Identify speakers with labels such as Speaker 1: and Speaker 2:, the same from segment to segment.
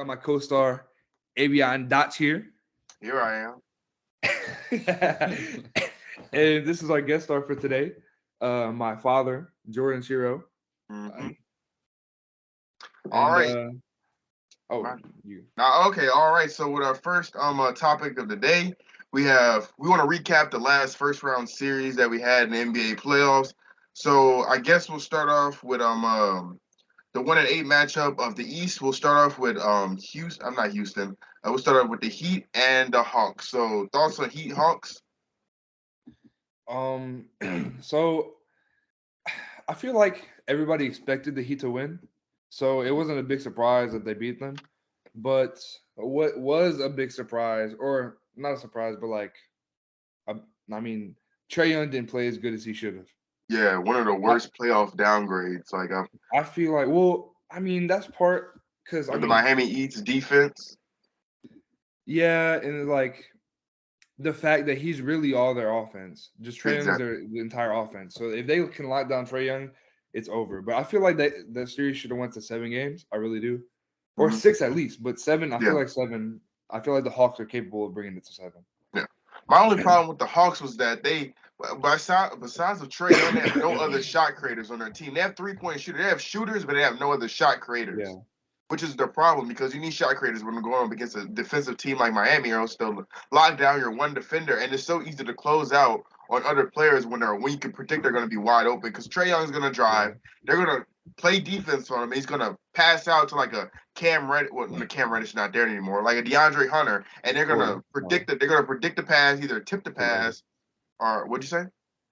Speaker 1: got my co-star Avion Dotch here.
Speaker 2: Here I am.
Speaker 1: And this is our guest star for today. My father, Jordan Shiro.
Speaker 2: Mm-hmm. All
Speaker 1: And
Speaker 2: right.
Speaker 1: oh,
Speaker 2: Right.
Speaker 1: you.
Speaker 2: Now, okay, all right. So with our first topic of the day, we want to recap the last first round series that we had in the NBA playoffs. So I guess we'll start off with the 1-8 matchup of the East. We'll start off with Houston. I'm not Houston. We'll start off with the Heat and the Hawks. So thoughts on Heat Hawks?
Speaker 1: Um, so I feel like everybody expected the Heat to win, so it wasn't a big surprise that they beat them. But what was a big surprise, or not a surprise, but like, I, I mean, Trey Young didn't play as good as he should have.
Speaker 2: Yeah, one of the
Speaker 1: I,
Speaker 2: worst playoff downgrades. Like
Speaker 1: I feel like, well, I mean, that's part because I
Speaker 2: the
Speaker 1: mean,
Speaker 2: Miami Heat's defense.
Speaker 1: yeah, and like the fact that he's really all their offense. Just Trey Young's
Speaker 2: Exactly.
Speaker 1: their the entire offense. So if they can lock down Trey Young, it's over. But I feel like that series should have went to 7 games. I really do, or
Speaker 2: Hmm.
Speaker 1: 6 at least. But 7, I feel
Speaker 2: Yeah,
Speaker 1: like 7. I feel like the Hawks are capable of bringing it to 7.
Speaker 2: yeah. My only problem with the Hawks was that besides of Trey Young, they have no other shot creators on their team. They have 3-point shooters. They have shooters, but they have no other shot creators,
Speaker 1: Yeah,
Speaker 2: which is the problem because you need shot creators when you're going up against a defensive team like Miami, or else they'll lock down your one defender, and it's so easy to close out on other players when you can predict they're going to be wide open. Because Trey Young's going to drive,
Speaker 1: yeah,
Speaker 2: they're going to play defense on him. He's going to pass out to like a Cam Reddish. Well, the Cam Reddish not there anymore. Like a DeAndre Hunter, and they're going to
Speaker 1: Horton.
Speaker 2: predict it. They're going to predict the pass, either tip the
Speaker 1: Kevin Herter.
Speaker 2: pass or what'd you say?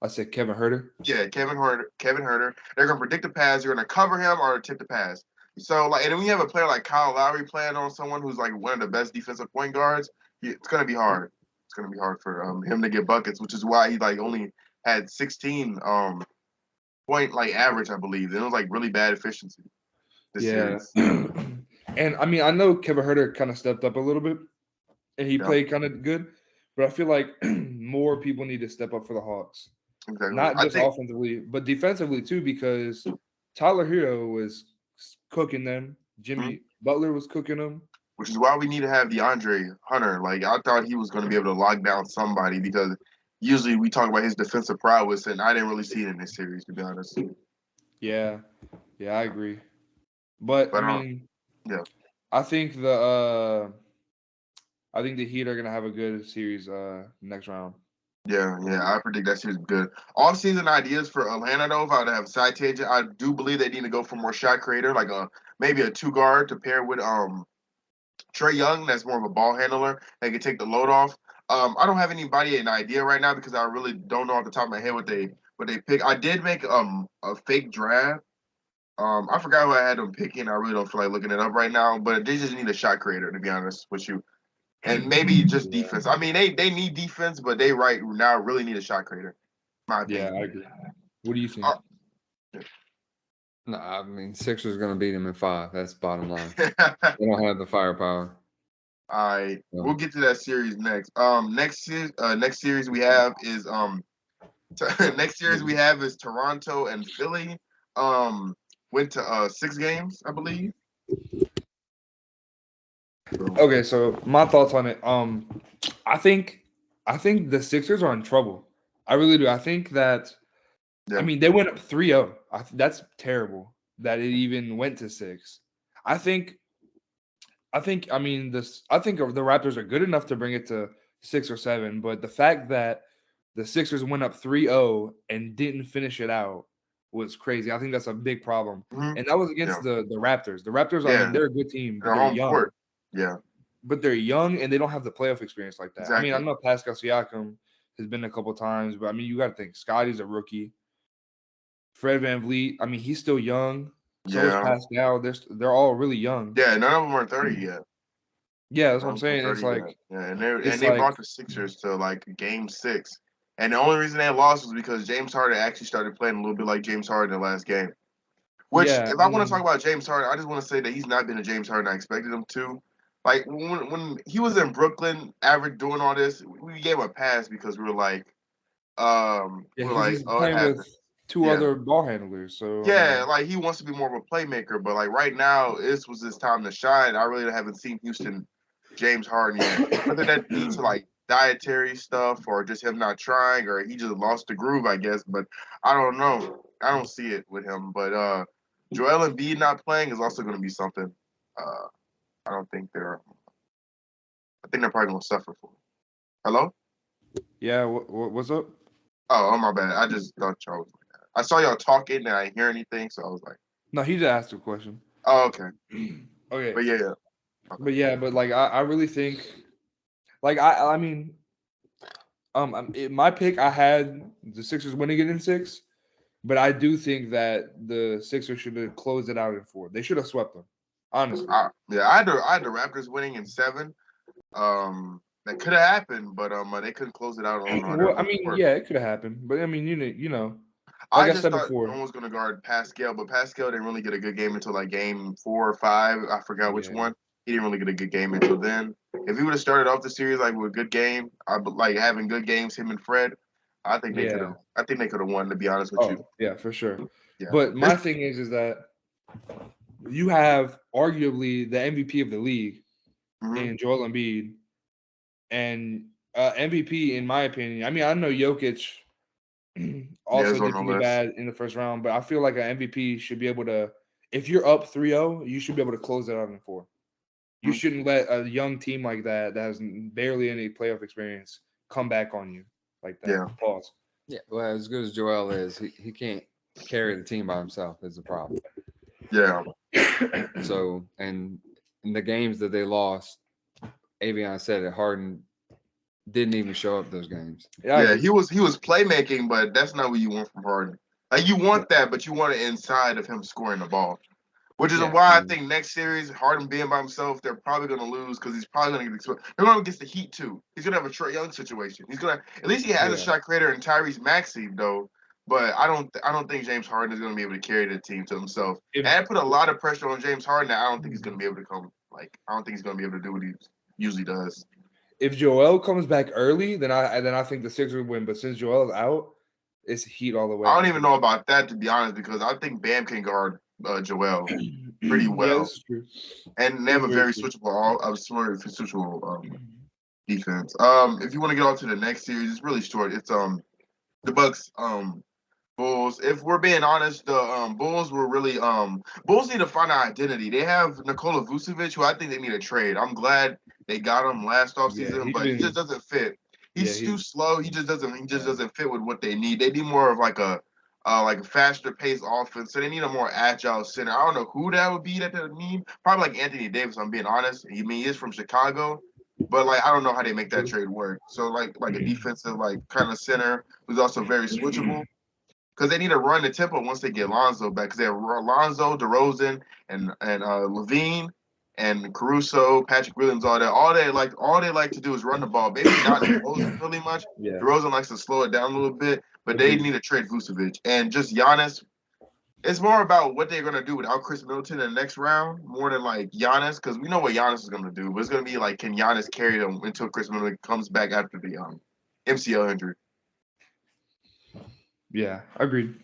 Speaker 1: I said Kevin Herter.
Speaker 2: Yeah, Kevin Herter. Kevin Herter. They're gonna predict the pass. They're gonna cover him or tip the pass. So like, and then we have a player like Kyle Lowry playing on someone who's like one of the best defensive point guards. It's gonna be hard. It's gonna be hard for him to get buckets, which is why he like only had 16 point like average, I believe. And it was like really bad efficiency this
Speaker 1: Yeah,
Speaker 2: series.
Speaker 1: and I mean, I know Kevin Herter kind of stepped up a little bit, and he
Speaker 2: Yeah,
Speaker 1: played kind of good. But I feel like more people need to step up for the Hawks.
Speaker 2: exactly.
Speaker 1: Not
Speaker 2: I
Speaker 1: just
Speaker 2: think,
Speaker 1: offensively, but defensively too, because Tyler Hero was cooking them.
Speaker 2: mhm,
Speaker 1: Jimmy Butler was cooking them.
Speaker 2: which is why we need to have DeAndre Hunter. Like I thought he was gonna be able to lock down somebody because usually we talk about his defensive prowess, and I didn't really see it in this series, to be honest.
Speaker 1: Yeah, yeah, I agree. But I
Speaker 2: But
Speaker 1: mean,
Speaker 2: yeah,
Speaker 1: I think I think the Heat are gonna have a good series next round.
Speaker 2: yeah. I predict that series good. Off-season ideas for Atlanta, though, if I would have side tangent, I do believe they need to go for more shot creator, like maybe a two guard to pair with Trey Young. That's more of a ball handler. They can take the load off. I don't have anybody an idea right now because I really don't know off the top of my head what they pick. I did make a fake draft. I forgot who I had them picking. I really don't feel like looking it up right now, but they just need a shot creator to be honest with you. And maybe just
Speaker 1: Yeah,
Speaker 2: defense. I mean, they need defense, but they right now really need a shot creator, in my
Speaker 1: yeah, I
Speaker 2: opinion.
Speaker 1: agree. What do you think?
Speaker 2: Uh,
Speaker 3: No, I mean Sixers going to beat him in 5. That's bottom line.
Speaker 2: all
Speaker 3: They don't have the firepower.
Speaker 2: right, we'll
Speaker 3: So,
Speaker 2: get to that series next. Next series we have is next series we have is Toronto and Philly. Um, went to 6 games, I believe. So,
Speaker 1: Okay, so my thoughts on it. I think I think the Sixers are in trouble. I really do. I think that I
Speaker 2: yeah,
Speaker 1: mean they went up 3-0. That's terrible that it even went to 6. I think I mean this I think the Raptors are good enough to bring it to 6 or 7, but the fact that the Sixers went up 3-0 and didn't finish it out was crazy. I think that's a big problem.
Speaker 2: hmm,
Speaker 1: And that was
Speaker 2: yeah,
Speaker 1: against the Raptors. The Raptors, I mean,
Speaker 2: yeah.
Speaker 1: they're a good team, but
Speaker 2: Their
Speaker 1: they're
Speaker 2: home
Speaker 1: young.
Speaker 2: court. Yeah,
Speaker 1: But they're young and they don't have the playoff experience like that. I mean, I
Speaker 2: exactly.
Speaker 1: know Pascal Siakam has been a couple times, but I mean, you got to think Scotty's a rookie. Fred Van Vliet, I mean, he's still young. So is
Speaker 2: Yeah,
Speaker 1: Pascal. They're all really young.
Speaker 2: yeah. None of them are 30 yet.
Speaker 1: Yeah, that's what
Speaker 2: None
Speaker 1: I'm
Speaker 2: of them are
Speaker 1: saying.
Speaker 2: 30 yet. Yeah, and
Speaker 1: It's
Speaker 2: they
Speaker 1: like
Speaker 2: brought the Sixers to like game 6. And the only reason they lost was because James Harden actually started playing a little bit like James Harden in the last game. Which,
Speaker 1: yeah,
Speaker 2: if I want to talk
Speaker 1: and
Speaker 2: about James Harden, I just want to say that he's not been the James Harden I expected him to. Like when he was in Brooklyn, average doing all this, we gave him a pass because we
Speaker 1: yeah,
Speaker 2: were like,
Speaker 1: he's
Speaker 2: oh, it
Speaker 1: playing with
Speaker 2: happened.
Speaker 1: two
Speaker 2: Yeah.
Speaker 1: other ball handlers. So I
Speaker 2: Yeah,
Speaker 1: mean,
Speaker 2: like he wants to be more of a playmaker, but like right now, this was his time to shine. I really haven't seen Houston James Harden yet. Whether that due to like dietary stuff or just him not trying or he just lost the groove, I guess. But I don't know. I don't see it with him. But Joel Embiid not playing is also going to be something. Uh, I don't think they're. I think they're probably going to suffer for. Hello?
Speaker 1: yeah. What's up?
Speaker 2: Oh, my bad. I just thought y'all was like that. I saw y'all talking and I didn't hear anything, so I was like,
Speaker 1: No, he just asked a question.
Speaker 2: oh, okay.
Speaker 1: Okay,
Speaker 2: But yeah. Okay.
Speaker 1: but like I really think like I mean my pick I had the Sixers winning it in six, but I do think that the Sixers should have closed it out in four. They should have swept them, honestly.
Speaker 2: Yeah, I had the Raptors winning in seven. That could have happened, but they couldn't close it out on their
Speaker 1: Well, I
Speaker 2: home
Speaker 1: mean,
Speaker 2: court.
Speaker 1: yeah, it could have happened, but I mean, like
Speaker 2: I
Speaker 1: I
Speaker 2: just
Speaker 1: said
Speaker 2: thought no
Speaker 1: before,
Speaker 2: one was gonna guard Pascal, but Pascal didn't really get a good game until like game 4 or 5. I forgot which
Speaker 1: yeah,
Speaker 2: one. He didn't really get a good game until then. If he would have started off the series like with a good game, like having good games, him and Fred, I think they could
Speaker 1: yeah,
Speaker 2: have. I think they could have won. To be honest with you,
Speaker 1: oh yeah, for sure.
Speaker 2: yeah.
Speaker 1: But
Speaker 2: This,
Speaker 1: my thing is that you have arguably the MVP of the league
Speaker 2: mhm.
Speaker 1: in Joel Embiid, and MVP in my opinion. I mean, I know Jokic
Speaker 2: Yeah,
Speaker 1: also
Speaker 2: it's on
Speaker 1: did
Speaker 2: the
Speaker 1: pretty
Speaker 2: list.
Speaker 1: bad in the first round, but I feel like an MVP should be able to. If you're up 3-0, you should be able to close it out in four. You
Speaker 2: Mhm.
Speaker 1: shouldn't let a young team like that has barely any playoff experience come back on you like that.
Speaker 2: Yeah,
Speaker 1: Pause.
Speaker 3: Yeah, well, as good as Joel is, he can't carry the team by himself is the problem.
Speaker 2: yeah.
Speaker 3: So, and in the games that they lost, Avion said it. Harden didn't even show up those games.
Speaker 1: Yeah, I
Speaker 2: Yeah,
Speaker 1: agree.
Speaker 2: he was playmaking, but that's not what you want from Harden. Like you
Speaker 1: Yeah,
Speaker 2: want that, but you want it inside of him scoring the ball. Which is
Speaker 1: yeah,
Speaker 2: why I
Speaker 3: Mm.
Speaker 2: think next series, Harden being by himself, they're probably going to lose because he's probably going to get exposed. They're going to get the Heat too. He's going to have a Trae Young situation. He's going to at least he has a
Speaker 1: yeah.
Speaker 2: shot creator in Tyrese Maxey though. But I don't think James Harden is going to be able to carry the team to himself.
Speaker 1: If
Speaker 2: And I put a lot of pressure on James Harden. That I don't think he's going to be able to come. Like I don't think he's going to be able to do what he usually does.
Speaker 1: if Joel comes back early, then I think the Sixers win. But since Joel's out, it's Heat all the
Speaker 2: I
Speaker 1: way.
Speaker 2: don't even know about that to be honest because I think Bam can guard Joel pretty
Speaker 1: Yeah,
Speaker 2: well,
Speaker 1: this is true.
Speaker 2: and they
Speaker 1: This
Speaker 2: have
Speaker 1: is
Speaker 2: a
Speaker 1: very
Speaker 2: very
Speaker 1: true.
Speaker 2: switchable switchable defense. If you want to get on to the next series, it's really short. It's the Bucks Bulls. If we're being honest, the Bulls were really Bulls need to find an identity. They have Nikola Vucevic, who I think they need to trade. I'm glad they got him last
Speaker 1: Yeah,
Speaker 2: offseason,
Speaker 1: he's
Speaker 2: but he just
Speaker 1: been.
Speaker 2: doesn't fit.
Speaker 1: Yeah,
Speaker 2: He's too
Speaker 1: he.
Speaker 2: slow. He just
Speaker 1: Yeah.
Speaker 2: doesn't fit with what they need. They need more of like a faster paced offense. So they need a more agile center. I don't know who that would be that they need. Probably like Anthony Davis, I'm being honest. He is from Chicago. But like I don't know how they make that
Speaker 1: True.
Speaker 2: trade work. So like a defensive like kind of center who's also very switchable because they need to run the tempo once they get Lonzo back. Because they have Lonzo, DeRozan, and Levine and Caruso, Patrick Williams, all that. All they like to do is run the ball. Maybe not DeRozan really much.
Speaker 1: Yeah.
Speaker 2: DeRozan likes to slow it down a little bit, but they
Speaker 1: Agreed.
Speaker 2: need to trade Vucevic and just Giannis. It's more about what they're gonna do without Chris Middleton in the next round, more than like Giannis, because we know what Giannis is gonna do. But it's gonna be like, can Giannis carry them until Chris Middleton comes back after the MCL injury?
Speaker 1: Yeah, agreed.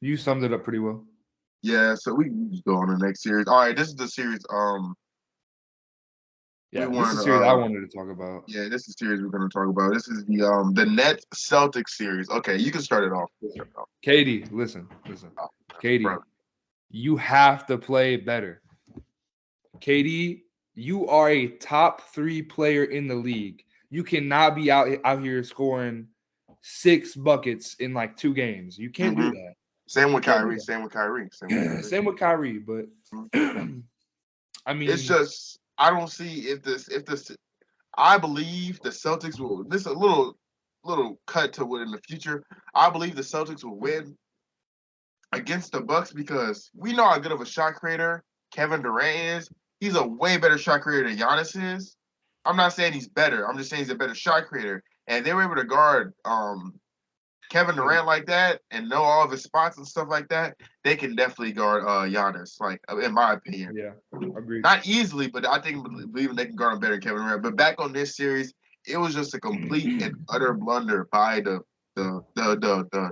Speaker 1: You summed it up pretty well.
Speaker 2: Yeah, so we can just go on the next series. All right, this is the series. We
Speaker 1: Yeah, this is
Speaker 2: wanted
Speaker 1: a
Speaker 2: to.
Speaker 1: series I wanted to talk about.
Speaker 2: Yeah, this is the series we're going to talk about. This is the Nets Celtics series. Okay, you can start it off.
Speaker 1: Listen, Katie, listen.
Speaker 2: Oh,
Speaker 1: Katie,
Speaker 2: bro.
Speaker 1: you have to play better. Katie, you are a top 3 player in the league. You cannot be out here scoring 6 buckets in like 2 games. You can't do
Speaker 2: hmm
Speaker 1: that.
Speaker 2: Same
Speaker 1: You
Speaker 2: with
Speaker 1: can't do
Speaker 2: Kyrie. Same with Kyrie. Same with
Speaker 1: that.
Speaker 2: Kyrie.
Speaker 1: Same with Kyrie, but
Speaker 2: Mhm.
Speaker 1: I
Speaker 2: It's
Speaker 1: mean,
Speaker 2: just I don't see if this. I believe the Celtics will. This is a little cut to what in the future. I believe the Celtics will win against the Bucks because we know how good of a shot creator Kevin Durant is. He's a way better shot creator than Giannis is. I'm not saying he's better. I'm just saying he's a better shot creator. And if they were able to guard Kevin Durant like that and know all of his spots and stuff like that, they can definitely guard Giannis. Like in my opinion,
Speaker 1: yeah, agreed.
Speaker 2: not easily, but I think believing they can guard him better than Kevin Durant. But back on this series, it was just a complete and utter blunder by the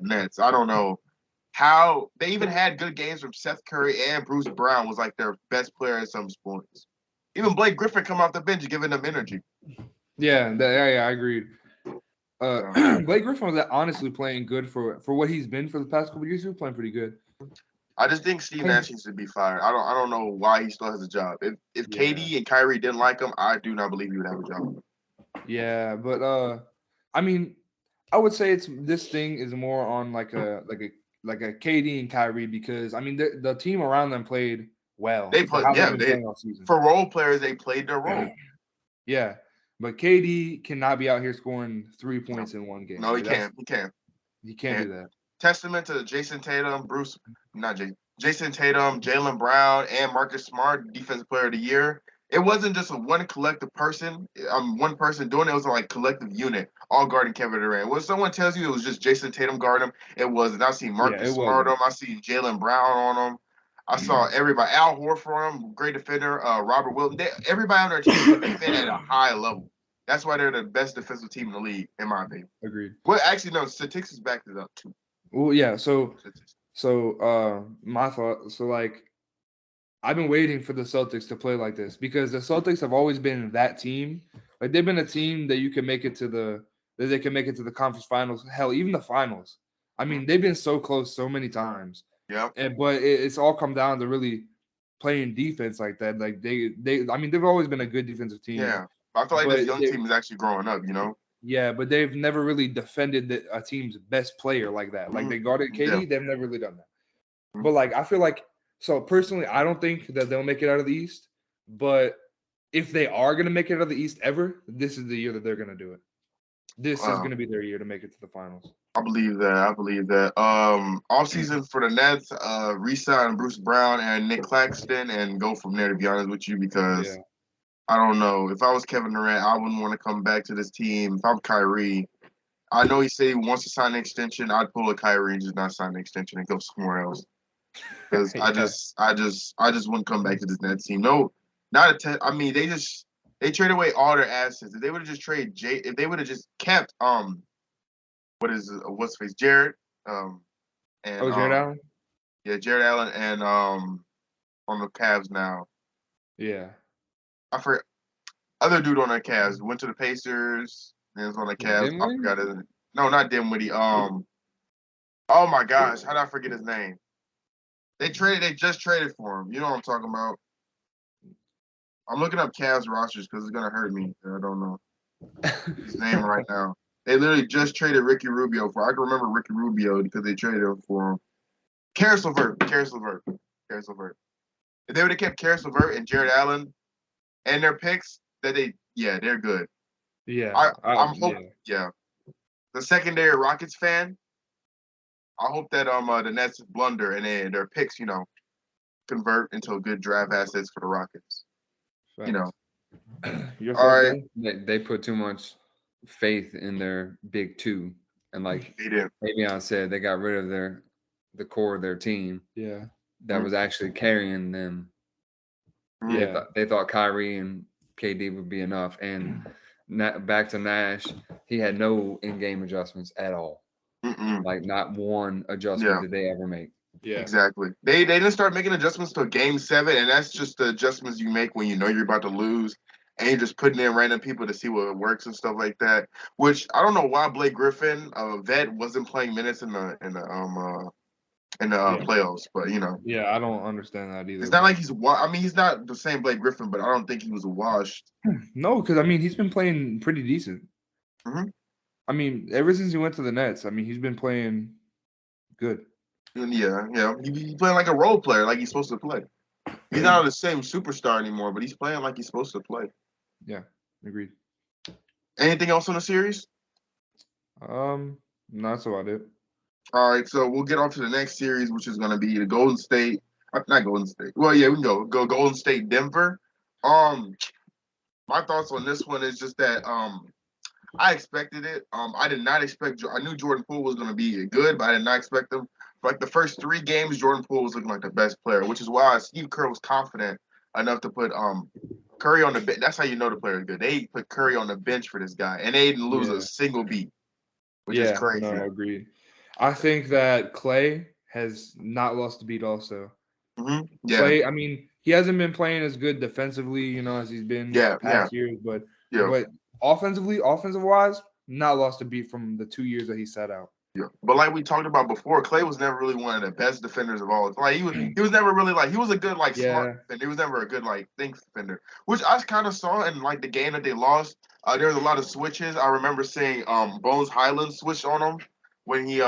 Speaker 2: Nets. I don't know. how they even had good games from Seth Curry and Bruce Brown was like their best player at some points. Even Blake Griffin come off the bench giving them energy.
Speaker 1: Yeah, I agreed.
Speaker 2: Yeah.
Speaker 1: Blake Griffin was honestly playing good for what he's been for the past couple years. He was playing pretty good.
Speaker 2: I just think Steve Nash needs to be fired. I don't know why he still has a job. If
Speaker 1: Yeah.
Speaker 2: KD and Kyrie didn't like him, I do not believe he would have a job.
Speaker 1: Yeah, but I mean, I would say this thing is more on like a KD and Kyrie because I mean the team around them played well
Speaker 2: They
Speaker 1: for
Speaker 2: put
Speaker 1: how they've
Speaker 2: yeah,
Speaker 1: been
Speaker 2: they
Speaker 1: playing all season.
Speaker 2: for role players they played their role.
Speaker 1: Yeah, but KD cannot be out here scoring 3 points in one game.
Speaker 2: No, he
Speaker 1: Like
Speaker 2: can't. He can't.
Speaker 1: he can't do that.
Speaker 2: Testament to Jason Tatum, Jason Tatum, Jaylen Brown, and Marcus Smart, Defensive Player of the Year. It wasn't just a one collective person, one person doing it. It was like collective unit, all guarding Kevin Durant. When someone tells you it was just Jason Tatum guarding him, it wasn't. I seen
Speaker 1: Yeah,
Speaker 2: Marcus
Speaker 1: it
Speaker 2: Smart on
Speaker 1: wasn't.
Speaker 2: him. I seen Jaylen Brown on him. I saw everybody. Al Horford on him, great defender. Robert Wilton. Everybody on their team can defend at a high level. That's why they're the best defensive team in the league, in my opinion.
Speaker 1: Agreed.
Speaker 2: Well, actually, no. Statistics backed it up too.
Speaker 1: Well, yeah. So my thought. So like, I've been waiting for the Celtics to play like this because the Celtics have always been that team. Like they've been a team that you can make it to that they can make it to the conference finals. Hell, even the finals. I mean, they've been so close so many times.
Speaker 2: Yeah.
Speaker 1: But it's all come down to really playing defense like that. Like they. I mean, they've always been a good defensive team.
Speaker 2: Yeah. I feel like
Speaker 1: But
Speaker 2: this young team is actually growing up. You know.
Speaker 1: yeah, but they've never really defended a team's best player like that. Like they guarded KD,
Speaker 2: Yeah.
Speaker 1: they've never really done that. But like I feel like so personally, I don't think that they'll make it out of the East. But if they are gonna make it out of the East ever, this is the year that they're gonna do it. This is gonna be their year to make it to the finals.
Speaker 2: I believe that. I believe that. Off season for the Nets, re-sign Bruce Brown and Nick Claxton and go from there. To be honest with you, because
Speaker 1: Yeah.
Speaker 2: I don't know. If I was Kevin Durant, I wouldn't want to come back to this team. If I'm Kyrie, I know he said he wants to sign an extension. I'd pull a Kyrie and just not sign an extension and go somewhere else. Because
Speaker 1: Yeah.
Speaker 2: I just wouldn't come back to this Nets team. No, not a. I mean, they traded away all their assets. If they would have just traded if they would have just kept what's face Jared and
Speaker 1: Oh, Jared Allen?
Speaker 2: yeah, Jared Allen and on the Cavs now.
Speaker 1: Yeah.
Speaker 2: I forgot other dude on the Cavs went to the Pacers and was on the Cavs. I
Speaker 3: Dinwiddie?
Speaker 2: forgot his. No, not Dinwiddie. Oh my gosh, how did I forget his name? They just traded for him. You know what I'm talking about? I'm looking up Cavs rosters because it's gonna hurt me. I don't know his name right now. They literally just traded Ricky Rubio for. I can remember Ricky Rubio because they traded him for him. Karis LeVert. If they would have kept Karis LeVert and Jared Allen and their picks, they're good.
Speaker 1: Yeah.
Speaker 2: I'm hoping. Yeah. The secondary Rockets fan, I hope that the Nets blunder and their picks, convert into good draft assets for the Rockets.
Speaker 1: Facts.
Speaker 2: You know.
Speaker 1: Your
Speaker 2: All
Speaker 1: thoughts,
Speaker 2: right.
Speaker 1: Ben?
Speaker 3: They put too much faith in their big two, and like
Speaker 2: They did.
Speaker 3: Avion said, they got rid of the core of their team
Speaker 1: Yeah.
Speaker 3: that was actually carrying them.
Speaker 1: Yeah.
Speaker 3: They thought Kyrie and KD would be enough, and back to Nash, he had no in-game adjustments at all. Like not one adjustment did they ever make.
Speaker 1: Yeah.
Speaker 2: Exactly. They didn't start making adjustments till Game 7, and that's just the adjustments you make when you know you're about to lose, and you're just putting in random people to see what works and stuff like that. Which I don't know why Blake Griffin, vet, wasn't playing minutes in the playoffs, but
Speaker 1: Yeah, I don't understand that either.
Speaker 2: it's not like he's not the same Blake Griffin, but I don't think he was washed.
Speaker 1: No, because I mean he's been playing pretty decent.
Speaker 2: Mm-hmm.
Speaker 1: I mean, ever since he went to the Nets, I mean he's been playing good.
Speaker 2: Yeah, he's playing like a role player, like he's supposed to play. He's not the same superstar anymore, but he's playing like he's supposed to play.
Speaker 1: Yeah, agreed.
Speaker 2: Anything else on the series?
Speaker 1: No, that's about it.
Speaker 2: All right, so we'll get on to the next series, which is going to be the Golden State. Not Golden State. Well, yeah, we can go Golden State, Denver. My thoughts on this one is just that I expected it. I did not expect. I knew Jordan Poole was going to be good, but I did not expect him. For like the first 3 games, Jordan Poole was looking like the best player, which is why Steve Kerr was confident enough to put Curry on the bench. That's how you know the player is good. They put Curry on the bench for this guy, and they didn't lose a single beat, which is crazy.
Speaker 1: No, agreed. I think that Clay has not lost a beat. Also,
Speaker 2: Yeah,
Speaker 1: Clay. I mean, he hasn't been playing as good defensively, as he's been
Speaker 2: yeah, yeah,
Speaker 1: past years, but
Speaker 2: yeah.
Speaker 1: but offensive wise, not lost a beat from the 2 years that he sat out.
Speaker 2: Yeah, but like we talked about before, Clay was never really one of the best defenders of all. Like he was never really like he was a good like smart
Speaker 1: Yeah,
Speaker 2: defender. He was never a good like think defender, which I kind of saw in like the game that they lost. There was a lot of switches. I remember seeing Bones Highland switch on him when he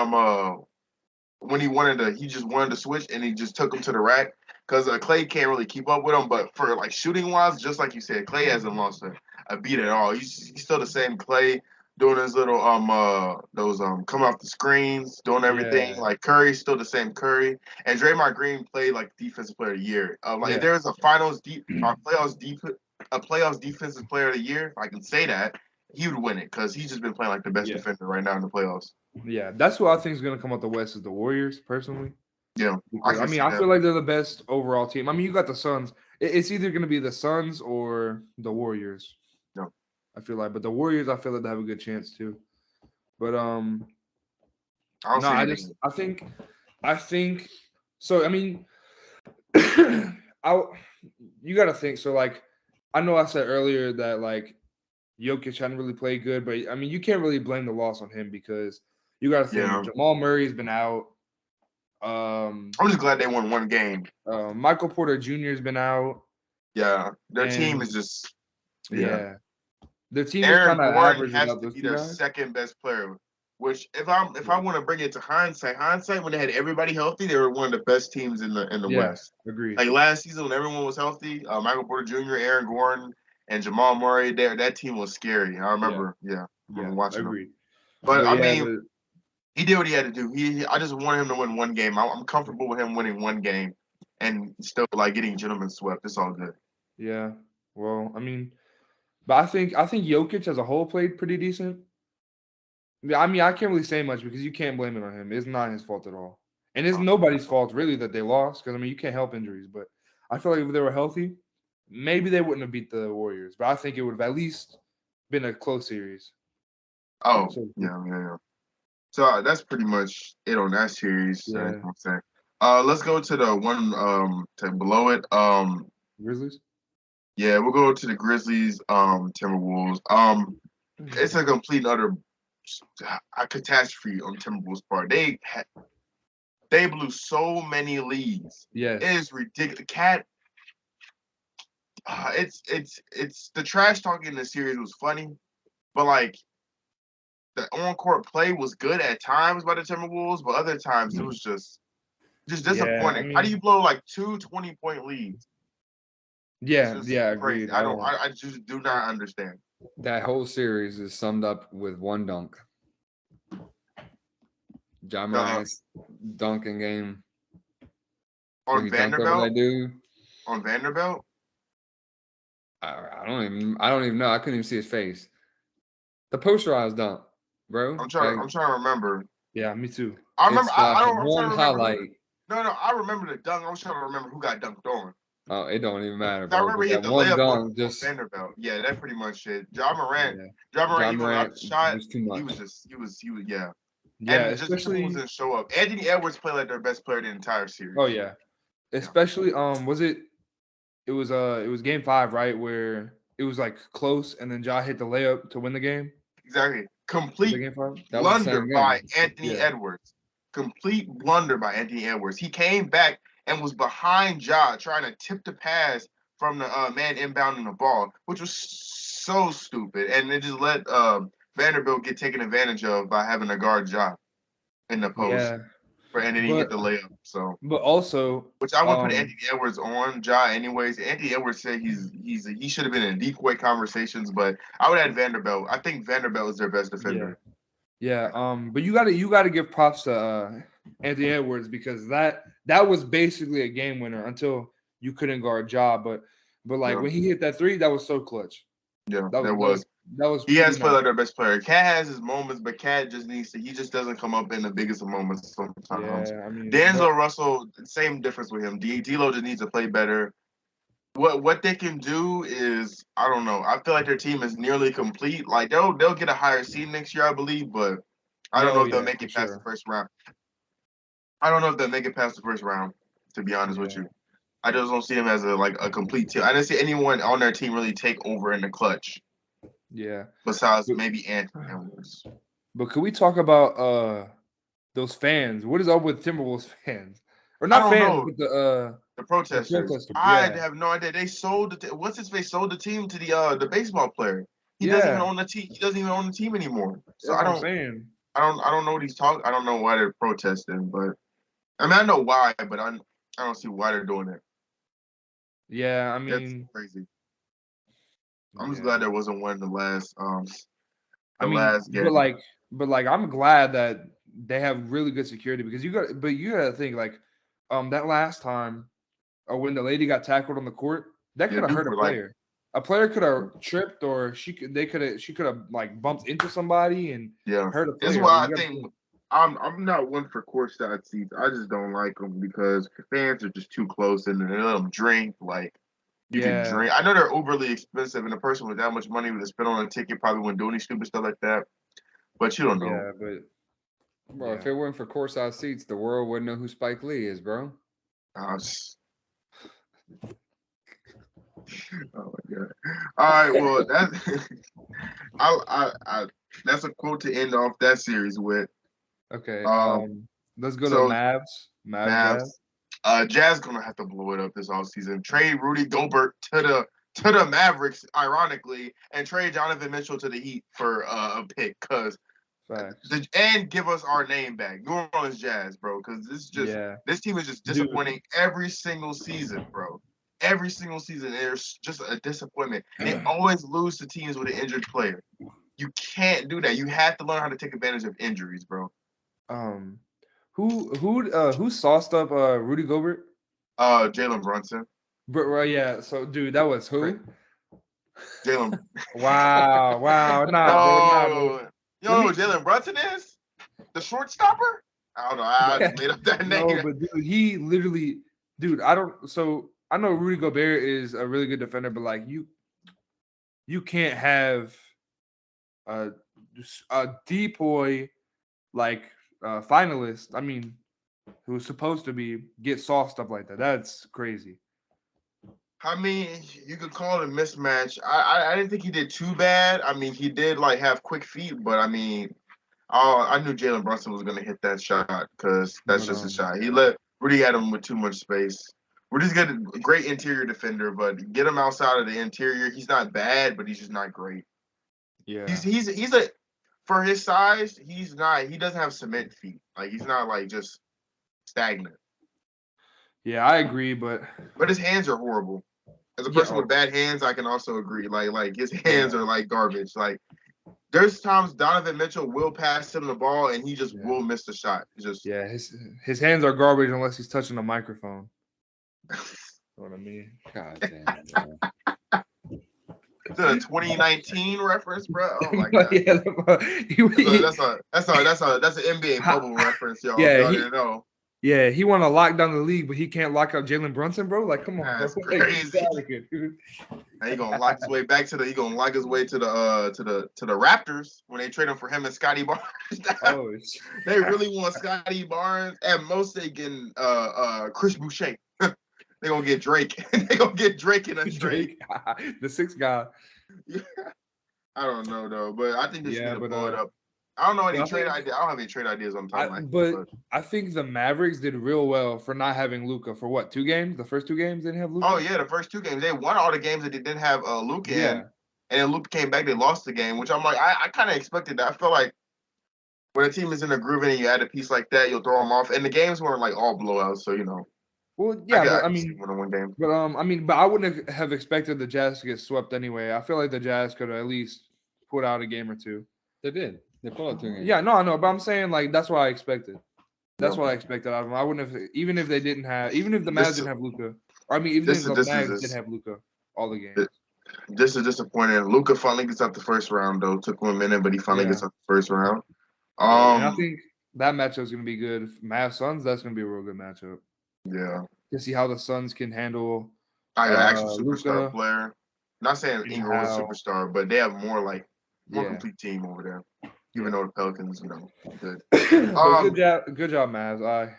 Speaker 2: just wanted to switch and he just took him to the rack because Clay can't really keep up with him. But for like shooting wise, just like you said, Clay hasn't lost a beat at all. He's still the same Clay doing his little those coming off the screens, doing everything.
Speaker 1: yeah,
Speaker 2: Like Curry's still the same Curry, and Draymond Green played like defensive player of the year. Like if
Speaker 1: yeah,
Speaker 2: there's a finals deep or playoffs defensive player of the year, if I can say that, he would win it because he's just been playing like the best
Speaker 1: yeah,
Speaker 2: defender right now in the playoffs.
Speaker 1: yeah. That's what I think is gonna come out the West is the Warriors, personally.
Speaker 2: Yeah, I
Speaker 1: Because I
Speaker 2: can
Speaker 1: mean,
Speaker 2: see
Speaker 1: I
Speaker 2: that.
Speaker 1: feel like they're the best overall team. I mean, you got the Suns. It's either gonna be the Suns or the Warriors.
Speaker 2: Yeah.
Speaker 1: I feel like, but the Warriors, I feel like they have a good chance too. But
Speaker 2: I don't
Speaker 1: no,
Speaker 2: see anything.
Speaker 1: I think so. I mean, I you got to think. So like, I know I said earlier that like Jokic hadn't really played good, but I mean, you can't really blame the loss on him because you got to think
Speaker 2: Yeah,
Speaker 1: Jamal Murray's been out. Um,
Speaker 2: I'm just glad they won one game.
Speaker 1: Michael Porter Jr.'s been out,
Speaker 2: Yeah, their team is
Speaker 1: and
Speaker 2: just yeah.
Speaker 1: yeah, their team is
Speaker 2: Aaron
Speaker 1: kind of
Speaker 2: Gordon
Speaker 1: average
Speaker 2: has
Speaker 1: without
Speaker 2: to
Speaker 1: those
Speaker 2: be
Speaker 1: two
Speaker 2: their
Speaker 1: guys.
Speaker 2: second best player. Which if I
Speaker 1: Yeah,
Speaker 2: want to bring it to hindsight when they had everybody healthy, they were one of the best teams in the
Speaker 1: yeah,
Speaker 2: West.
Speaker 1: agreed.
Speaker 2: Like last season when everyone was healthy, Michael Porter Jr., Aaron Gordon, and Jamal Murray, there that team was scary. I
Speaker 1: Yeah,
Speaker 2: remember, yeah, I
Speaker 1: yeah,
Speaker 2: remember watching them.
Speaker 1: agreed.
Speaker 2: But
Speaker 1: But
Speaker 2: I
Speaker 1: yeah,
Speaker 2: mean, he did what he had to do. I just wanted him to win one game. I'm comfortable with him winning one game and still like getting gentlemen swept. It's all good.
Speaker 1: yeah. Well, I mean, but I think Jokic as a whole played pretty decent. Yeah, I mean, I can't really say much because you can't blame it on him. It's not his fault at all, and it's nobody's fault really that they lost. Because I mean, you can't help injuries, but I feel like if they were healthy, maybe they wouldn't have beat the Warriors. But I think it would have at least been a close series.
Speaker 2: Oh,
Speaker 1: So
Speaker 2: yeah, yeah, yeah. So that's pretty much it on that series.
Speaker 1: yeah,
Speaker 2: I'm saying. Let's go to the one to below it.
Speaker 1: Grizzlies.
Speaker 2: Yeah, we'll go to the Grizzlies. Timberwolves. It's a complete and utter a catastrophe on Timberwolves' part. They blew so many leads. It
Speaker 1: Yes.
Speaker 2: is ridiculous. Cat. It's the trash talking in the series was funny, but like the on court play was good at times by the Timberwolves, but other times it was just
Speaker 1: Yeah. I
Speaker 2: disappointing. How do you
Speaker 1: mean,
Speaker 2: blow like two 20-point leads? It's
Speaker 1: yeah.
Speaker 2: just
Speaker 1: Yeah.
Speaker 2: crazy.
Speaker 1: Agreed. I don't.
Speaker 2: I just do not understand.
Speaker 3: That whole series is summed up with one dunk. John
Speaker 2: The
Speaker 3: Morant's dunking game when
Speaker 2: on
Speaker 3: he dunked over that
Speaker 2: Vanderbilt
Speaker 3: dude.
Speaker 2: on Vanderbilt.
Speaker 3: I don't even know. I couldn't even see his face. The posterized dunk, bro. Like
Speaker 2: I'm trying to remember.
Speaker 1: Yeah. Me too.
Speaker 2: I remember.
Speaker 3: it's like
Speaker 2: I'm trying
Speaker 3: one
Speaker 2: to remember who.
Speaker 3: highlight.
Speaker 2: No, I remember the dunk. I was trying to remember who got dunked on.
Speaker 3: Oh, it don't even matter,
Speaker 2: I
Speaker 3: bro.
Speaker 2: remember
Speaker 3: But
Speaker 2: he hit
Speaker 3: that
Speaker 2: the
Speaker 3: one
Speaker 2: layup
Speaker 3: dunk
Speaker 2: on
Speaker 3: just
Speaker 2: Vanderbilt. Yeah, that's pretty much it. John Morant.
Speaker 1: Yeah.
Speaker 2: John Morant,
Speaker 3: John
Speaker 2: even without
Speaker 3: Morant
Speaker 2: the shot,
Speaker 3: was too
Speaker 2: he
Speaker 3: much.
Speaker 2: was yeah.
Speaker 1: Yeah.
Speaker 2: And just the Timberwolves
Speaker 1: Especially.
Speaker 2: didn't show up. Anthony Edwards played like their best player the entire
Speaker 1: Oh
Speaker 2: series.
Speaker 1: yeah.
Speaker 2: Yeah,
Speaker 1: Especially. Was it? It was game 5, right? Where it was like close, and then Ja hit the layup to win the game.
Speaker 2: exactly.
Speaker 1: Was it
Speaker 2: Complete
Speaker 1: game 5?
Speaker 3: That was the
Speaker 2: blunder
Speaker 3: same
Speaker 2: by
Speaker 3: game.
Speaker 2: Anthony
Speaker 1: Yeah.
Speaker 2: Edwards. Complete blunder by Anthony Edwards. He came back and was behind Ja trying to tip the pass from the man inbounding the ball, which was so stupid. And it just let Vanderbilt get taken advantage of by having a guard Ja in the post.
Speaker 1: Yeah.
Speaker 2: And then he hit
Speaker 1: But
Speaker 2: the layup. So,
Speaker 1: also,
Speaker 2: which I would put Anthony Edwards on Ja anyways. Anthony Edwards said he should have been in decoy conversations, but I would add Vanderbilt. I think Vanderbilt is their best
Speaker 1: yeah.
Speaker 2: defender.
Speaker 1: Yeah, but you gotta give props to Anthony Edwards because that was basically a game winner until you couldn't guard Ja. But like
Speaker 2: Yeah,
Speaker 1: when he hit that three, that was so clutch.
Speaker 2: yeah,
Speaker 1: That was
Speaker 2: that
Speaker 1: that
Speaker 2: was.
Speaker 1: was that was
Speaker 2: He
Speaker 1: pretty
Speaker 2: has played
Speaker 1: nice.
Speaker 2: like their best player. Cat has his moments, but Cat just needs to. He just doesn't come up in the biggest of moments sometimes.
Speaker 1: Yeah, I mean, but
Speaker 2: D'Angelo Russell, same difference with him. D'Lo just needs to play better. What they can do is I don't know. I feel like their team is nearly complete. Like they'll get a higher seed next year, I believe, but I don't know
Speaker 1: no,
Speaker 2: if they'll
Speaker 1: yeah,
Speaker 2: make
Speaker 1: for
Speaker 2: it past the
Speaker 1: sure.
Speaker 2: first round. I don't know if they'll make it past the first round. To be honest with
Speaker 1: Yeah,
Speaker 2: you, I just don't see them as a complete team. I didn't see anyone on their team really take over in the clutch
Speaker 1: yeah.
Speaker 2: besides
Speaker 1: But,
Speaker 2: maybe Anthony Edwards.
Speaker 1: but could we talk about those fans? What is up with Timberwolves fans? Or
Speaker 2: I
Speaker 1: not
Speaker 2: don't
Speaker 1: fans,
Speaker 2: know.
Speaker 1: but
Speaker 2: The
Speaker 1: the
Speaker 2: protesters.
Speaker 1: protesters.
Speaker 2: I
Speaker 1: Yeah,
Speaker 2: have no idea. They sold what's his face sold the team to the baseball player. He doesn't even
Speaker 1: yeah.
Speaker 2: own the team. He doesn't even own the team anymore. So
Speaker 1: That's what I'm saying.
Speaker 2: I don't know what he's talking. I don't know why they're protesting, but I mean I know why, but I don't see why they're doing it.
Speaker 1: Yeah, I
Speaker 2: That's
Speaker 1: mean,
Speaker 2: crazy. I'm just glad
Speaker 1: yeah.
Speaker 2: there wasn't one in
Speaker 1: I
Speaker 2: the
Speaker 1: mean,
Speaker 2: last game.
Speaker 1: but like, I'm glad that they have really good security because you got to think like, that last time, when the lady got tackled on the court, that
Speaker 2: Yeah,
Speaker 1: could have
Speaker 2: dude
Speaker 1: hurt a
Speaker 2: for like
Speaker 1: player. A player could have tripped, or she could have like bumped into somebody and
Speaker 2: yeah.
Speaker 1: hurt a
Speaker 2: This is
Speaker 1: player.
Speaker 2: why
Speaker 1: You
Speaker 2: I
Speaker 1: got to
Speaker 2: think
Speaker 1: think,
Speaker 2: I'm not one for courtside seats. I just don't like them because fans are just too close and they let them drink. Like you can
Speaker 1: yeah,
Speaker 2: drink. I know they're overly expensive, and a person with that much money to spend on a ticket probably wouldn't do any stupid stuff like that. But you don't know.
Speaker 1: yeah, but
Speaker 3: Bro, if
Speaker 1: yeah,
Speaker 3: it weren't for courtside seats, the world wouldn't know who Spike Lee is, bro.
Speaker 2: Uh, oh my god! All right, well that's I that's a quote to end off that series with.
Speaker 1: okay.
Speaker 2: Um,
Speaker 1: Let's go to
Speaker 2: so
Speaker 1: Mavs Jazz.
Speaker 2: Mavs. Jazz gonna have to blow it up this offseason. Trade Rudy Gobert to the Mavericks, ironically, and trade Jonathan Mitchell to the Heat for a pick,
Speaker 1: Facts.
Speaker 2: and give us our name back. New Orleans Jazz, bro, because
Speaker 1: Yeah,
Speaker 2: this team is just
Speaker 1: dude.
Speaker 2: disappointing every single season, bro. Every single season, there's just a disappointment. They always lose to teams with an injured player. You can't do that. You have to learn how to take advantage of injuries, bro.
Speaker 1: Um, who sauced up Rudy Gobert?
Speaker 2: Jalen Brunson.
Speaker 1: But well, yeah. So, dude, that was who?
Speaker 2: Jalen.
Speaker 1: Wow, nah, bro.
Speaker 2: Yo, you
Speaker 1: Let
Speaker 2: know
Speaker 1: me
Speaker 2: who Jalen Brunson is? The shortstopper? I don't know. I just made up that
Speaker 1: no,
Speaker 2: name.
Speaker 1: but dude, he literally, dude. I don't. So I know Rudy Gobert is a really good defender, but like you can't have a a depoy like finalist. I mean, who's supposed to be get sauced up like that. That's crazy.
Speaker 2: I mean, you could call it a mismatch. I didn't think he did too bad. I mean, he did like have quick feet, but I mean, I knew Jalen Brunson was gonna hit that shot because that's
Speaker 1: But
Speaker 2: just a shot. He let Rudy had him with too much space. Rudy's got a great interior defender, but get him outside of the interior. He's not bad, but he's just not great.
Speaker 1: yeah,
Speaker 2: He's a for his size, he's not. He doesn't have cement feet. Like he's not like just stagnant.
Speaker 1: yeah, I agree.
Speaker 2: But his hands are horrible. As a
Speaker 1: Yeah,
Speaker 2: person with bad hands, I can also agree. Like his hands
Speaker 1: yeah,
Speaker 2: are like garbage. Like there's times Donovan Mitchell will pass him the ball and he just
Speaker 1: yeah,
Speaker 2: will miss the shot. It's just
Speaker 1: yeah. His hands are garbage unless he's touching a microphone. You know what I mean?
Speaker 3: God damn, bro.
Speaker 2: it's a 2019 reference, bro. Oh my
Speaker 1: But
Speaker 2: god.
Speaker 1: yeah,
Speaker 2: That's an NBA bubble reference, y'all. If
Speaker 1: yeah,
Speaker 2: y'all didn't know.
Speaker 1: he want to lock down the league, but he can't lock up Jalen Brunson, bro. Like, come on, bro.
Speaker 2: That's
Speaker 1: Like, get
Speaker 2: crazy.
Speaker 1: out of here, dude.
Speaker 2: And he gonna lock his way to the Raptors when they trade him for him and Scotty Barnes.
Speaker 1: Oh,
Speaker 2: They really want Scotty Barnes. At most they getting Chris Boucher. They gonna get Drake. They gonna get Drake in a trade.
Speaker 1: Drake, the sixth guy.
Speaker 2: I don't know though, but I think they're just
Speaker 1: Yeah,
Speaker 2: gonna blow it up. I don't know any
Speaker 1: but I
Speaker 2: trade
Speaker 1: think
Speaker 2: idea. I don't have any trade ideas on top of my head,
Speaker 1: but
Speaker 2: but
Speaker 1: I think the Mavericks did real well for not having Luca for what 2 games. The first 2 games they didn't have Luca.
Speaker 2: oh yeah, the first two games they won all the games that they didn't have Luke in,
Speaker 1: Yeah,
Speaker 2: and then Luke came back. They lost the game, which I'm like, I kind of expected that. I feel like when a team is in a groove and you add a piece like that, you'll throw them off. And the games weren't like all blowouts, so
Speaker 1: well, yeah, but
Speaker 2: I
Speaker 1: I
Speaker 2: can see
Speaker 1: mean,
Speaker 2: one on one game.
Speaker 1: but I wouldn't have expected the Jazz to get swept anyway. I feel like the Jazz could have at least put out a game or two.
Speaker 3: They did. They pulled out 2 games.
Speaker 1: Yeah, no, I know, but I'm saying like that's what I expected.
Speaker 2: Yeah.
Speaker 1: That's what I expected out of them. I wouldn't have, even if they didn't have, even if the Mavs
Speaker 2: This
Speaker 1: didn't have Luca, or I mean, even if the Mavs did have Luca, all the games.
Speaker 2: this is disappointing. Luca finally gets out the first round though. Took him a minute, but he finally
Speaker 1: Yeah,
Speaker 2: gets out the first round.
Speaker 1: yeah, and I think that matchup is going to be good. Mavs Suns, that's going to be a real good matchup
Speaker 2: Yeah,
Speaker 1: to see how the Suns can handle
Speaker 2: I got an actual superstar
Speaker 1: Luca
Speaker 2: player. Not saying
Speaker 1: and
Speaker 2: Ingram was a
Speaker 1: how.
Speaker 2: superstar, but they have more
Speaker 1: Yeah,
Speaker 2: complete team over there. Even
Speaker 1: yeah.
Speaker 2: though the Pelicans, good.
Speaker 1: But good job, Mavs.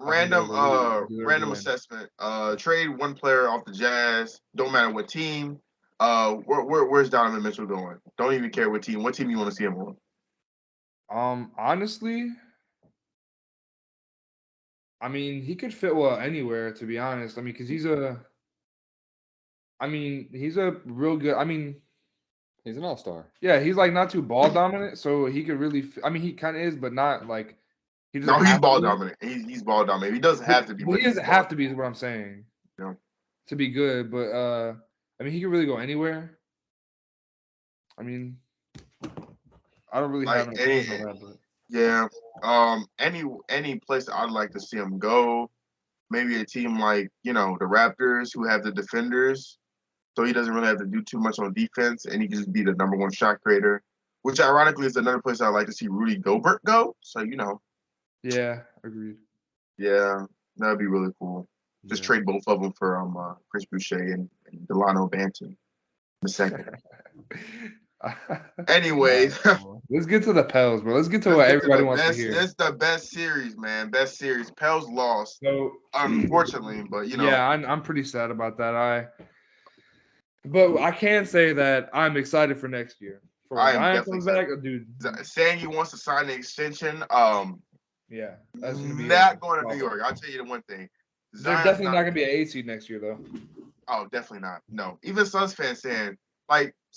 Speaker 1: I think that was a deserved win.
Speaker 2: assessment. Trade one player off the Jazz. Don't matter what team. Where's Donovan Mitchell going? Don't even care what team. What team you want to see him on?
Speaker 1: Honestly, I mean, he could fit well anywhere. To be honest, I mean, because he's a real good. I mean,
Speaker 3: He's an all-star.
Speaker 1: yeah, he's like not too ball dominant, so he could really. I mean, he kind of is, but not like he doesn't
Speaker 2: No, he's
Speaker 1: have to
Speaker 2: ball
Speaker 1: be.
Speaker 2: dominant. He's ball dominant. He doesn't have to be,
Speaker 1: But
Speaker 2: but
Speaker 1: he
Speaker 2: he's
Speaker 1: doesn't
Speaker 2: ball
Speaker 1: have to be, is what I'm saying,
Speaker 2: dominant.
Speaker 1: to be good. But I mean, he could really go anywhere. I mean, I don't really have
Speaker 2: Like
Speaker 1: an
Speaker 2: any,
Speaker 1: opinion on that, but
Speaker 2: yeah. Any place I'd like to see him go. Maybe a team like the Raptors who have the defenders, so he doesn't really have to do too much on defense, and he can just be the number one shot creator. Which ironically is another place I'd like to see Rudy Gobert go. So
Speaker 1: yeah, agreed.
Speaker 2: yeah, that'd be really cool. Just
Speaker 1: Yeah.
Speaker 2: trade both of them for Chris Boucher and Delano Banton the second. Anyways,
Speaker 1: let's get to the Pels, bro. Let's get to what
Speaker 2: let's get to
Speaker 1: everybody
Speaker 2: the
Speaker 1: wants to
Speaker 2: best.
Speaker 1: hear.
Speaker 2: It's the best series, man. Best series. Pels lost,
Speaker 1: So,
Speaker 2: unfortunately, but
Speaker 1: yeah, I'm pretty sad about that. But I can say that I'm excited for next year. For when
Speaker 2: I am
Speaker 1: Zion
Speaker 2: definitely
Speaker 1: comes back,
Speaker 2: excited.
Speaker 1: dude.
Speaker 2: Saying he wants to sign an extension,
Speaker 1: Yeah, that's gonna be
Speaker 2: not going to New York. I'll tell you the one thing.
Speaker 1: They're
Speaker 2: Zion's
Speaker 1: definitely not gonna be an 8 seed next year, though.
Speaker 2: Oh, definitely not. No, even Suns fans saying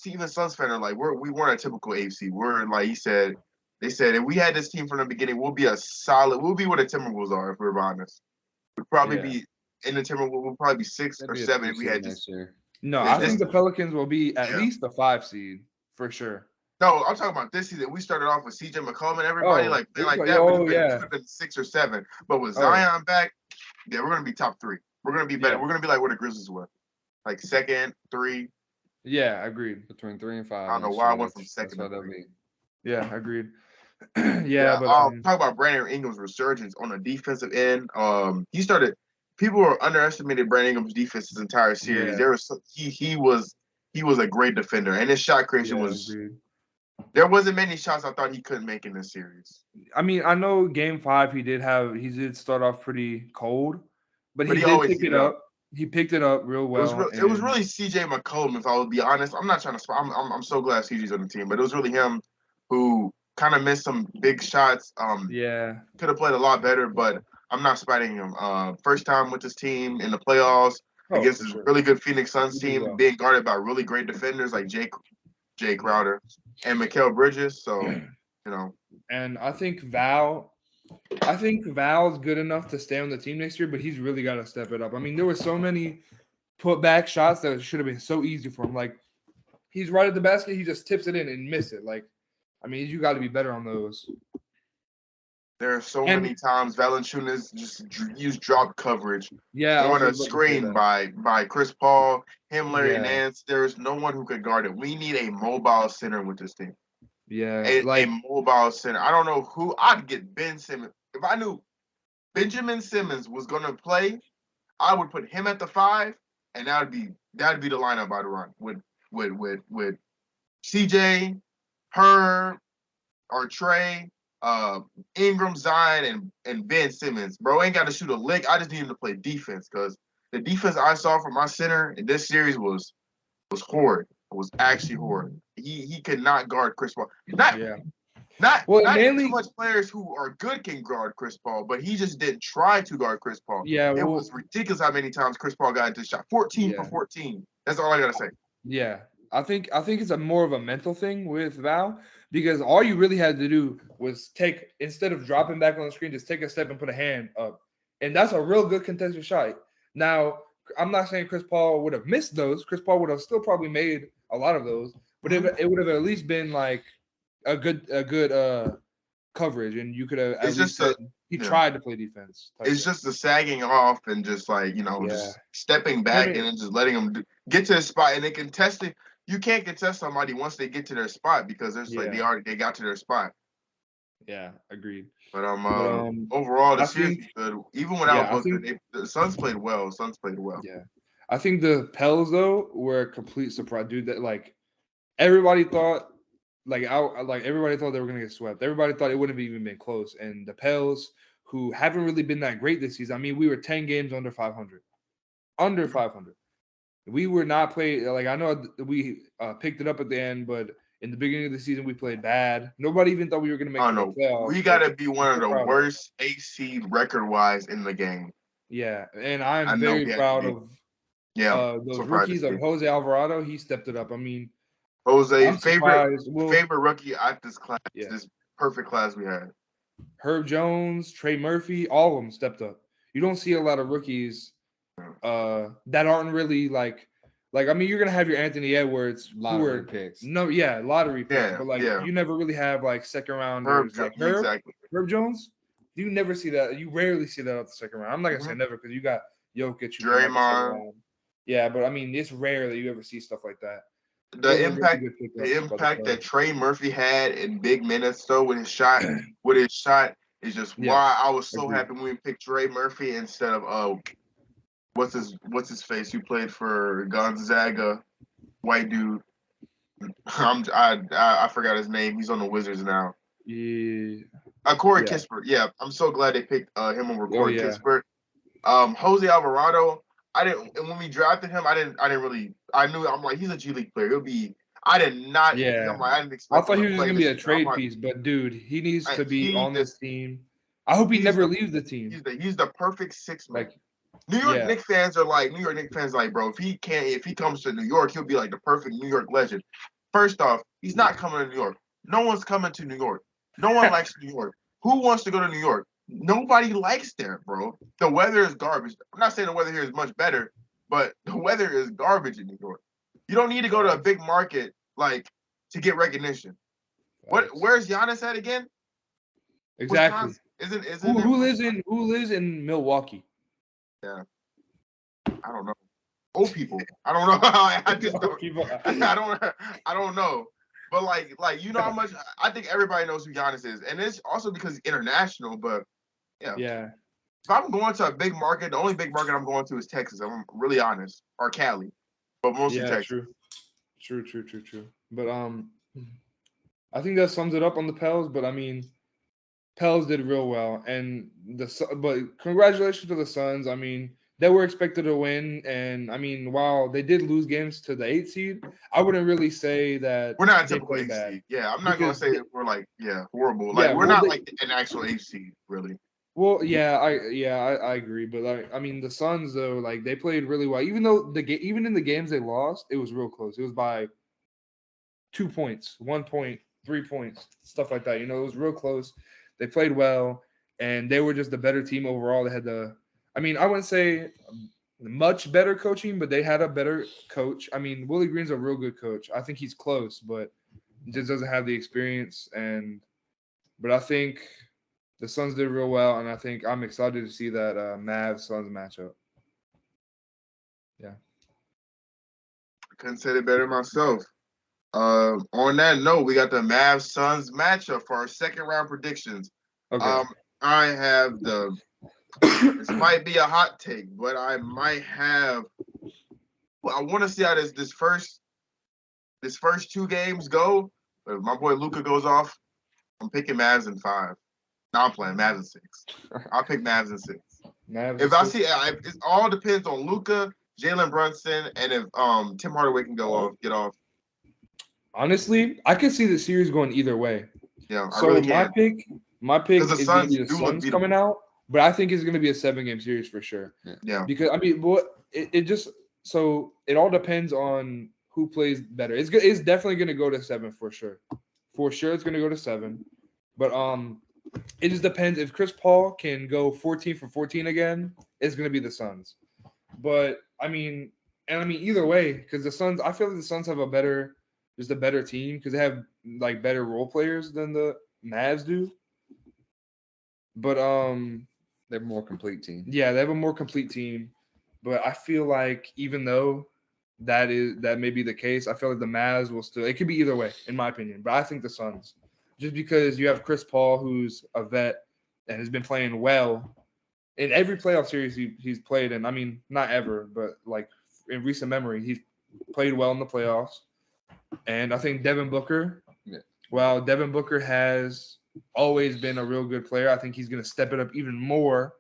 Speaker 2: even Suns fans are like, we weren't a typical AFC. We're like he said. They said if we had this team from the beginning, we'll be We'll be what the Timberwolves are if we're honest. We'd probably be in the Timberwolves. We'll probably be 6 or 7 if we had
Speaker 3: next year.
Speaker 1: No, I think the Pelicans will be at least a 5 seed for sure.
Speaker 2: No, I'm talking about this season. We started off with CJ McCollum and everybody playing like that.
Speaker 1: Oh,
Speaker 2: we could have been 6 or 7. But with Zion back, yeah, we're gonna be top 3. We're gonna be better. We're gonna be like where the Grizzlies were, like 2nd, 3.
Speaker 1: Yeah, agreed.
Speaker 3: Between 3 and 5.
Speaker 2: I don't know why I went from 2nd to 3.
Speaker 1: Yeah, agreed. But
Speaker 2: talk about Brandon Ingram's resurgence on the defensive end. People were underestimated Brandon Ingram's defense his entire series. He was a great defender, and his shot creation was.
Speaker 1: Agreed.
Speaker 2: There wasn't many shots I thought he couldn't make in this series.
Speaker 1: I mean, I know Game 5 he did start off pretty cold, but he did pick it up. He picked it up real well.
Speaker 2: It was really CJ McCollum, if I would be honest. I'm not trying to. I'm so glad CJ's on the team, but it was really him who kind of missed some big shots. Could have played a lot better, but I'm not spiting him. First time with this team in the playoffs against this really good Phoenix Suns team, being guarded by really great defenders like Jay Crowder and Mikal Bridges. So,
Speaker 1: And I think Val's good enough to stay on the team next year, but he's really got to step it up. I mean, there were so many put back shots that should have been so easy for him. Like, he's right at the basket, he just tips it in and miss it. Like, I mean, you got to be better on those.
Speaker 2: There are so many times Valanciunas just used drop coverage.
Speaker 1: Yeah,
Speaker 2: on a screen by Chris Paul, Larry Nance. There's no one who could guard it. We need a mobile center with this team.
Speaker 1: Yeah,
Speaker 2: a mobile center. I don't know who. I'd get Ben Simmons. If I knew Benjamin Simmons was gonna play, I would put him at the 5, and that'd be the lineup I'd run with CJ, her, or Trey, Ingram, Zion, and Ben Simmons. Bro, ain't got to shoot a lick. I just need him to play defense because the defense I saw from my center in this series was horrid. It was actually horrid. He could not guard Chris Paul. Not too much players who are good can guard Chris Paul, but he just didn't try to guard Chris Paul. It was ridiculous how many times Chris Paul got into the shot. 14 for 14. That's all I gotta say.
Speaker 1: Yeah. I think it's a more of a mental thing with Val because all you really had to do was instead of dropping back on the screen, just take a step and put a hand up. And that's a real good contested shot. Now, I'm not saying Chris Paul would have missed those. Chris Paul would have still probably made a lot of those, but it would have at least been like a good coverage, and you could have at least said he tried to play defense.
Speaker 2: It's just the sagging off and just just stepping back and then just letting them get to the spot and they contest it. You can't contest somebody once they get to their spot because there's they got to their spot.
Speaker 1: Yeah, agreed.
Speaker 2: But overall the series was good. Even without Booker, the Suns played well.
Speaker 1: Yeah, I think the Pels though were a complete surprise, dude. That everybody thought everybody thought they were gonna get swept. Everybody thought it wouldn't have even been close. And the Pels, who haven't really been that great this season. I mean, we were 10 games under 500. Under 500. We were not playing like I know we picked it up at the end, but in the beginning of the season we played bad. Nobody even thought we were going to make
Speaker 2: I
Speaker 1: the
Speaker 2: don't know.
Speaker 1: playoffs.
Speaker 2: We got to be
Speaker 1: I'm
Speaker 2: one of
Speaker 1: so
Speaker 2: the
Speaker 1: proud of
Speaker 2: worst 8 seed record wise in the game.
Speaker 1: Yeah, and
Speaker 2: I
Speaker 1: I'm
Speaker 2: know
Speaker 1: very
Speaker 2: we have to
Speaker 1: proud
Speaker 2: be.
Speaker 1: of
Speaker 2: Yeah,
Speaker 1: those
Speaker 2: so proud to
Speaker 1: rookies of
Speaker 2: see.
Speaker 1: Jose Alvarado. He stepped it up. I mean,
Speaker 2: Jose,
Speaker 1: I'm surprised. Well,
Speaker 2: favorite rookie at this class,
Speaker 1: yeah,
Speaker 2: this perfect class we had.
Speaker 1: Herb Jones, Trey Murphy, all of them stepped up. You don't see a lot of rookies that aren't really like I mean you're gonna have your Anthony Edwards who
Speaker 3: Lottery
Speaker 1: are
Speaker 3: picks.
Speaker 1: lottery picks,
Speaker 2: Yeah,
Speaker 1: but like
Speaker 2: yeah.
Speaker 1: you never really have like second rounders like
Speaker 2: Exactly.
Speaker 1: Herb Jones. You never see that. You rarely see that at the second round. I'm not gonna say never because you got Jokic who came out the second
Speaker 2: Draymond.
Speaker 1: round. Yeah, but I mean it's rare that you ever see stuff like that. Those
Speaker 2: The
Speaker 1: are really
Speaker 2: impact
Speaker 1: good pickups
Speaker 2: the
Speaker 1: by the
Speaker 2: impact that
Speaker 1: Pels.
Speaker 2: Trey Murphy had in big minutes though with his shot is just why
Speaker 1: Yes,
Speaker 2: I was so
Speaker 1: agreed.
Speaker 2: happy when we picked Trey Murphy instead of what's his face who played for Gonzaga, white dude. I forgot his name. He's on the Wizards now.
Speaker 1: Yeah,
Speaker 2: Corey
Speaker 1: yeah.
Speaker 2: Kispert. Yeah, I'm so glad they picked him over
Speaker 1: Oh
Speaker 2: Corey
Speaker 1: yeah.
Speaker 2: Kispert. Jose Alvarado. I didn't. And when we drafted him, I didn't really. I knew. I'm like, he's a G League player. He'll be. I did not.
Speaker 1: Yeah.
Speaker 2: I'm like, I didn't
Speaker 1: I
Speaker 2: expect him
Speaker 1: thought
Speaker 2: to
Speaker 1: he was just
Speaker 2: play
Speaker 1: gonna be
Speaker 2: this
Speaker 1: a
Speaker 2: season. I'm
Speaker 1: trade
Speaker 2: like,
Speaker 1: piece, but dude, he needs to be
Speaker 2: he
Speaker 1: on
Speaker 2: just.
Speaker 1: this team. I hope he
Speaker 2: He's
Speaker 1: never
Speaker 2: the.
Speaker 1: leaves the team.
Speaker 2: He's the perfect six man.
Speaker 1: Like,
Speaker 2: New York
Speaker 1: yeah,
Speaker 2: Knicks fans are like, bro, if he comes to New York, he'll be like the perfect New York legend. First off, he's not coming to New York. No one's coming to New York. No one likes New York. Who wants to go to New York? Nobody likes there, bro. The weather is garbage. I'm not saying the weather here is much better, but the weather is garbage in New York. You don't need to go to a big market like to get recognition. Where's Giannis at again?
Speaker 1: exactly.
Speaker 2: Wisconsin. Isn't
Speaker 1: Who lives in Milwaukee?
Speaker 2: Yeah. I don't know. Old people. I don't know. I just don't. I don't know. But like you know how much I think everybody knows who Giannis is, and it's also because he's international. But yeah,
Speaker 1: Yeah.
Speaker 2: if I'm going to a big market, the only big market I'm going to is Texas. I'm really honest, or Cali, but mostly
Speaker 1: Yeah,
Speaker 2: Texas.
Speaker 1: true. But I think that sums it up on the Pels. But I mean, Pels did real well, and but congratulations to the Suns. I mean, they were expected to win, and I mean, while they did lose games to the 8 seed, I wouldn't really say that
Speaker 2: We're not a
Speaker 1: they
Speaker 2: typical
Speaker 1: played
Speaker 2: AC.
Speaker 1: bad.
Speaker 2: Yeah, I'm not gonna
Speaker 1: Because
Speaker 2: say that we're like horrible. Like
Speaker 1: yeah,
Speaker 2: we're not like an actual AC really.
Speaker 1: well, I agree, but like I mean, the Suns though, like they played really well. Even though even in the games they lost, it was real close. It was by 2 points, 1 point, 3 points, stuff like that. You know, it was real close. They played well, and they were just the better team overall. They had I mean, I wouldn't say much better coaching, but they had a better coach. I mean, Willie Green's a real good coach. I think he's close, but he just doesn't have the experience. But I think the Suns did real well, and I think I'm excited to see that Mavs Suns matchup. Yeah.
Speaker 2: Couldn't say it better myself. On that note, we got the Mavs Suns matchup for our second round predictions.
Speaker 1: Okay.
Speaker 2: I have this might be a hot take, but I might have. Well, I want to see how this first 2 games go. But if my boy Luca goes off, I'm picking Mavs in 5. No, I'm playing Mavs in 6. I'll pick Mavs in 6.
Speaker 1: Mavs
Speaker 2: If I see, it all depends on Luca, Jalen Brunson, and if Tim Hardaway can get off.
Speaker 1: Honestly, I could see the series going either way.
Speaker 2: Yeah,
Speaker 1: So
Speaker 2: I really can.
Speaker 1: My pick
Speaker 2: Because the
Speaker 1: is going to
Speaker 2: Suns
Speaker 1: be the
Speaker 2: do look
Speaker 1: Suns coming out, but I think it's going to be a 7-game series for sure.
Speaker 2: Yeah.
Speaker 1: Because I mean, it just so it all depends on who plays better. It's definitely going to go to 7 for sure. For sure, it's going to go to 7. But it just depends if Chris Paul can go 14 for 14 again. It's going to be the Suns. But I mean, either way, because the Suns, I feel like the Suns have a better team because they have like better role players than the Mavs do. But
Speaker 3: they're a more complete team.
Speaker 1: Yeah, they have a more complete team. But I feel like even though that may be the case, I feel like the Mavs will still. It could be either way, in my opinion. But I think the Suns, just because you have Chris Paul, who's a vet and has been playing well in every playoff series he's played in. I mean, not ever, but like in recent memory, he's played well in the playoffs. And I think Devin Booker.
Speaker 3: Yeah.
Speaker 1: Well, Devin Booker has always been a real good player. I think he's going to step it up even more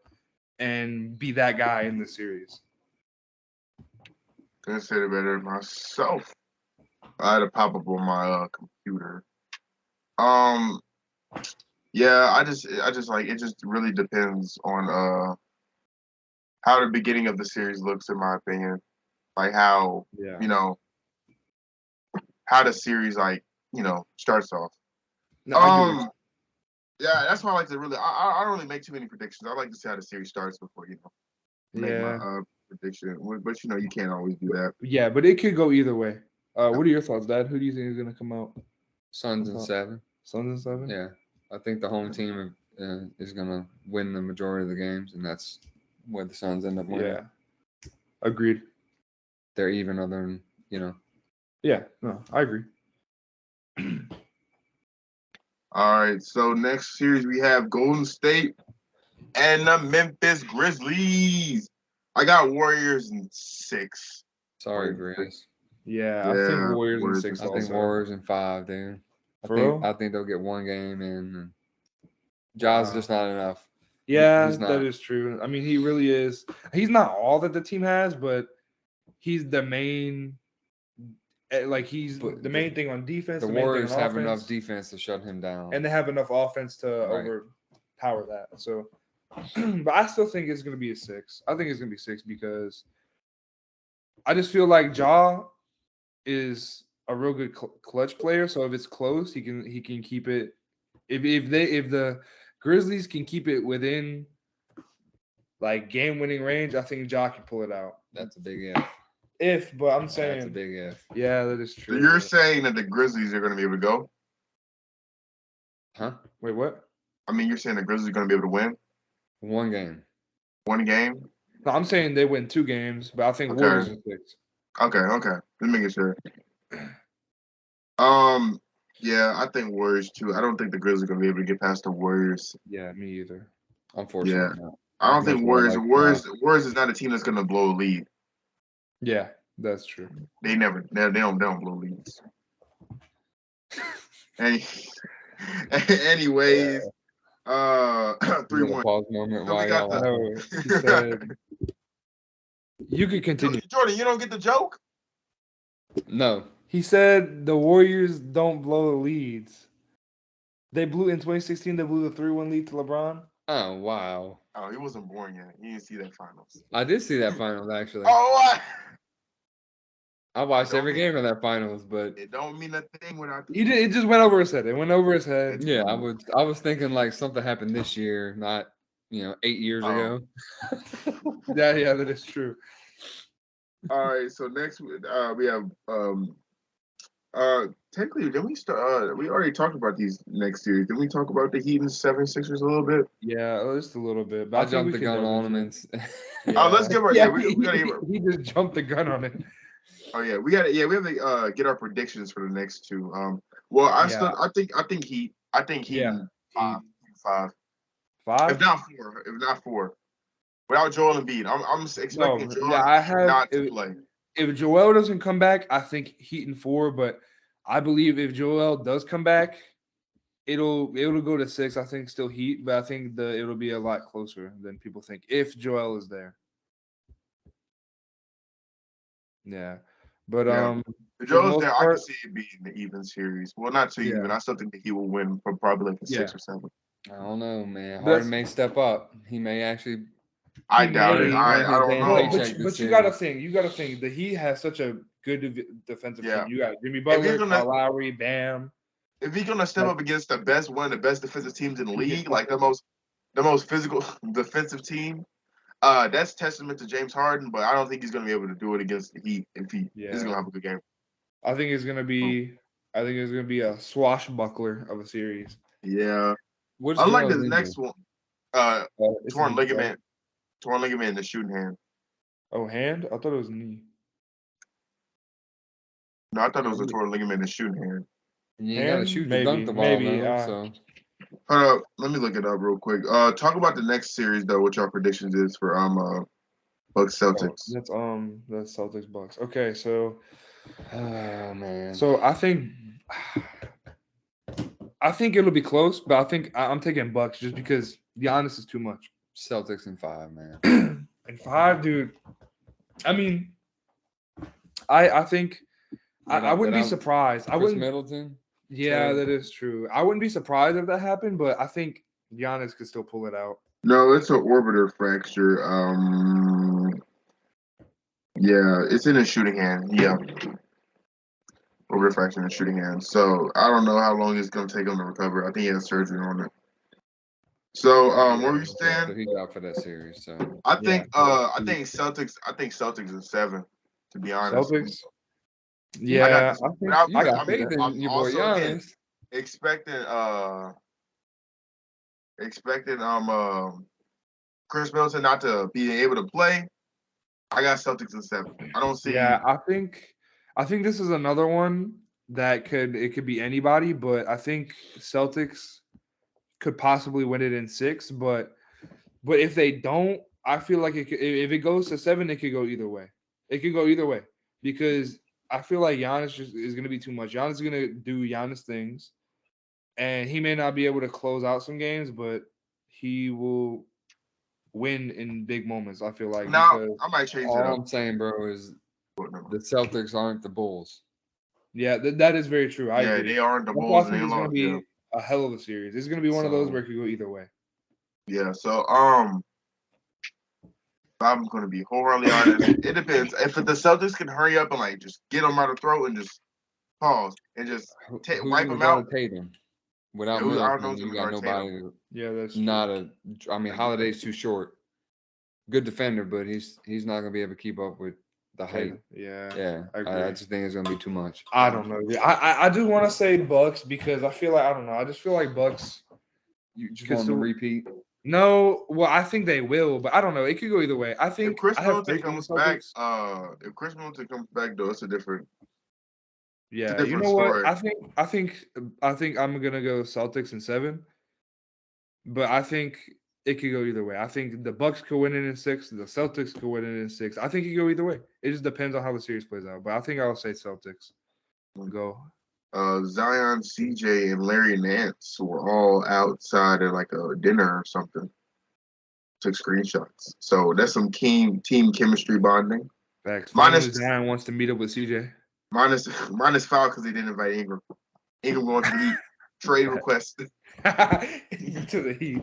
Speaker 1: and be that guy in the series.
Speaker 2: Couldn't say it better myself. I had to pop up on my computer. Yeah, I just like it. Just really depends on how the beginning of the series looks, in my opinion. Like how
Speaker 1: Yeah.
Speaker 2: how the series starts off.
Speaker 1: No, I get it.
Speaker 2: Yeah, that's why I like to really. I don't really make too many predictions. I like to see how the series starts before make my prediction. But you can't always do that.
Speaker 1: Yeah, but it could go either way. What are your thoughts, Dad? Who do you think is going to come out?
Speaker 3: Suns in 7.
Speaker 1: Suns in 7?
Speaker 3: Yeah, I think the home team is gonna win the majority of the games, and that's where the Suns end up winning.
Speaker 1: Yeah, agreed.
Speaker 3: They're even, other than
Speaker 1: Yeah, no, I agree.
Speaker 2: All right, so next series we have Golden State and the Memphis Grizzlies. I got Warriors in 6.
Speaker 3: Sorry, Grace.
Speaker 1: Yeah, I think Warriors in 6.
Speaker 3: I think Warriors in 5, dude. I think they'll get one game in. And Ja's just not enough.
Speaker 1: Yeah,
Speaker 3: he's not.
Speaker 1: That is true. I mean, he really is. He's not all that the team has, but he's the main. Like he's the main thing on defense.
Speaker 3: The Warriors have enough defense to shut him down,
Speaker 1: and they have enough offense to overpower that. So, but I still think it's going to be a 6. I think it's going to be 6 because I just feel like Ja is a real good clutch player. So if it's close, he can keep it. If the Grizzlies can keep it within like game winning range, I think Ja can pull it out.
Speaker 3: That's a big if.
Speaker 1: But I'm saying
Speaker 3: that's a big if.
Speaker 1: Yeah, that is true.
Speaker 2: So you're saying that the Grizzlies are going to be able to go?
Speaker 3: Huh?
Speaker 1: Wait, what?
Speaker 2: I mean, you're saying the Grizzlies are going to be able to win?
Speaker 3: One game.
Speaker 2: One game?
Speaker 1: No, I'm saying they win 2 games, but I think Warriors in 6.
Speaker 2: Okay. Just making sure. Yeah, I think Warriors too. I don't think the Grizzlies are going to be able to get past the Warriors.
Speaker 1: Yeah, me either.
Speaker 3: Unfortunately.
Speaker 2: Yeah. I don't think Warriors is not a team that's going to blow a lead.
Speaker 1: Yeah, that's true.
Speaker 2: They don't blow leads. Anyways, 3-1.
Speaker 3: Pause moment.
Speaker 2: So we got
Speaker 1: you could continue.
Speaker 2: Jordan, you don't get the joke?
Speaker 3: No.
Speaker 1: He said the Warriors don't blow the leads. They blew in 2016. They blew the 3-1 lead to LeBron.
Speaker 3: Oh wow.
Speaker 2: Oh, he wasn't born yet. He didn't see that finals.
Speaker 3: I did see that finals actually.
Speaker 2: Oh, what?
Speaker 3: I watched every game of that finals, but
Speaker 2: it don't mean a thing without.
Speaker 1: It just went over his head. It went over his head.
Speaker 3: Yeah, I was thinking like something happened this year, not 8 years ago.
Speaker 1: Yeah, that is true.
Speaker 2: All right, so next we have technically, didn't we start? We already talked about these next series. Didn't we talk about the Heat and 76ers a little bit?
Speaker 1: Yeah, just a little bit.
Speaker 3: But I jumped the gun on them.
Speaker 2: Oh, let's give our
Speaker 1: we gotta give he just jumped the gun on it.
Speaker 2: Oh yeah, we have to get our predictions for the next 2. Well, I think Heat. I think Heat.
Speaker 1: Yeah.
Speaker 2: 5. If not 4. Without Joel Embiid, I'm expecting Joel not to play.
Speaker 1: If Joel doesn't come back, I think Heat in 4. But I believe if Joel does come back, it'll go to 6. I think still Heat, but I think it'll be a lot closer than people think if Joel is there. Yeah, but
Speaker 2: if Joel's there, I can see it being the even series. Well, not too even. I still think that he will win for probably like a 6 or 7.
Speaker 3: I don't know, man. Harden may step up. He may actually.
Speaker 2: I doubt it. I don't know.
Speaker 1: But you got to think that he has such a good defensive team. You got Jimmy Butler, Kyle Lowry, Bam.
Speaker 2: If he's gonna step up against one of the best defensive teams in the league, like the most physical defensive team, that's testament to James Harden. But I don't think he's gonna be able to do it against the Heat. If he's gonna have a good game,
Speaker 1: I think it's gonna be a swashbuckler of a series.
Speaker 2: Yeah, unlike the next one, torn ligament in the shooting hand.
Speaker 1: Oh, hand? I thought it was knee.
Speaker 2: No, I thought it was a torn ligament in the shooting hand.
Speaker 3: You gotta shoot to dunk the ball, so.
Speaker 2: Hold up, let me look it up real quick. Talk about the next series though. What your predictions is for Bucks Celtics?
Speaker 1: That's Celtics Bucks. Okay, so
Speaker 3: oh man.
Speaker 1: So I think I think it'll be close, but I think I'm taking Bucks just because Giannis is too much.
Speaker 3: Celtics in 5, man.
Speaker 1: And 5, dude. I mean, I think I wouldn't be surprised. I
Speaker 3: Chris
Speaker 1: wouldn't.
Speaker 3: Middleton.
Speaker 1: Yeah, that is true. I wouldn't be surprised if that happened, but I think Giannis could still pull it out.
Speaker 2: No, it's an orbiter fracture. Yeah, it's in his shooting hand. Yeah, orbiter fracture in his shooting hand. So I don't know how long it's gonna take him to recover. I think he has surgery on it. So where we
Speaker 3: So
Speaker 2: stand?
Speaker 3: he's out for that series. So
Speaker 2: I think Celtics. I think Celtics in 7. To be honest.
Speaker 1: Celtics.
Speaker 2: I
Speaker 1: Yeah,
Speaker 2: got this.
Speaker 1: I
Speaker 2: But
Speaker 1: think
Speaker 3: you got
Speaker 1: I
Speaker 3: faith
Speaker 1: mean,
Speaker 3: in your boy
Speaker 2: also again
Speaker 3: Giannis.
Speaker 2: expecting Chris Middleton not to be able to play. I got Celtics in 7. I don't see.
Speaker 1: yeah, I think this is another one that could be anybody, but I think Celtics could possibly win it in 6. But if they don't, I feel like if it goes to 7, it could go either way. It could go either way because I feel like Giannis just is going to be too much. Giannis is going to do Giannis things, and he may not be able to close out some games, but he will win in big moments. I feel like
Speaker 2: Now
Speaker 1: because
Speaker 2: I might change it
Speaker 3: All
Speaker 2: up.
Speaker 3: I'm saying, bro, is the Celtics aren't the Bulls.
Speaker 1: yeah, that is very true. I
Speaker 2: Yeah,
Speaker 1: agree.
Speaker 2: they aren't the
Speaker 1: That's why I
Speaker 2: Bulls and
Speaker 1: think
Speaker 2: they
Speaker 1: it's going to
Speaker 2: lost. Yeah,
Speaker 1: be a hell of a series. It's going to be one of those where it could go either way.
Speaker 2: yeah. So I'm gonna be wholeheartedly honest. It depends. If the Celtics can hurry up and like just get them out of throat and just pause and just
Speaker 3: Who's
Speaker 2: wipe
Speaker 3: going to
Speaker 2: them
Speaker 3: guard
Speaker 2: out.
Speaker 3: Tatum? Without
Speaker 2: I don't know
Speaker 3: Middleton,
Speaker 2: who's
Speaker 3: you
Speaker 2: gonna
Speaker 3: got
Speaker 2: guard
Speaker 3: nobody.
Speaker 2: Tatum.
Speaker 1: Yeah, that's
Speaker 3: Not
Speaker 1: true.
Speaker 3: a. I mean, Holiday's too short. Good defender, but he's not going to be able to keep up with the height.
Speaker 1: Tatum. Yeah,
Speaker 3: Yeah,
Speaker 1: I agree.
Speaker 3: I just think it's going to be too much.
Speaker 1: I don't know. I do want to say Bucks because I feel like I don't know. I just feel like Bucks.
Speaker 3: You just
Speaker 1: Could
Speaker 3: want them to
Speaker 1: still-
Speaker 3: repeat.
Speaker 1: No, well, I think they will, but I don't know. It could go either way. I
Speaker 2: If
Speaker 1: think
Speaker 2: Chris
Speaker 1: I have
Speaker 2: Middleton
Speaker 1: faith in the
Speaker 2: comes back,
Speaker 1: Celtics.
Speaker 2: if Chris Middleton comes back though, it's a different
Speaker 1: Yeah, you know
Speaker 2: story.
Speaker 1: what? I think I'm gonna go Celtics in 7, but I think it could go either way. I think the Bucks could win it in 6. The Celtics could win it in 6. I think it could go either way. It just depends on how the series plays out. But I think I'll say Celtics. Go.
Speaker 2: Zion, CJ, and Larry Nance were all outside at like a dinner or something. Took screenshots. So that's some team chemistry bonding.
Speaker 1: Facts.
Speaker 2: Minus
Speaker 1: Finally, Zion wants to meet up with CJ.
Speaker 2: minus foul because they didn't invite Ingram. Ingram going to the trade request.
Speaker 1: to the Heat.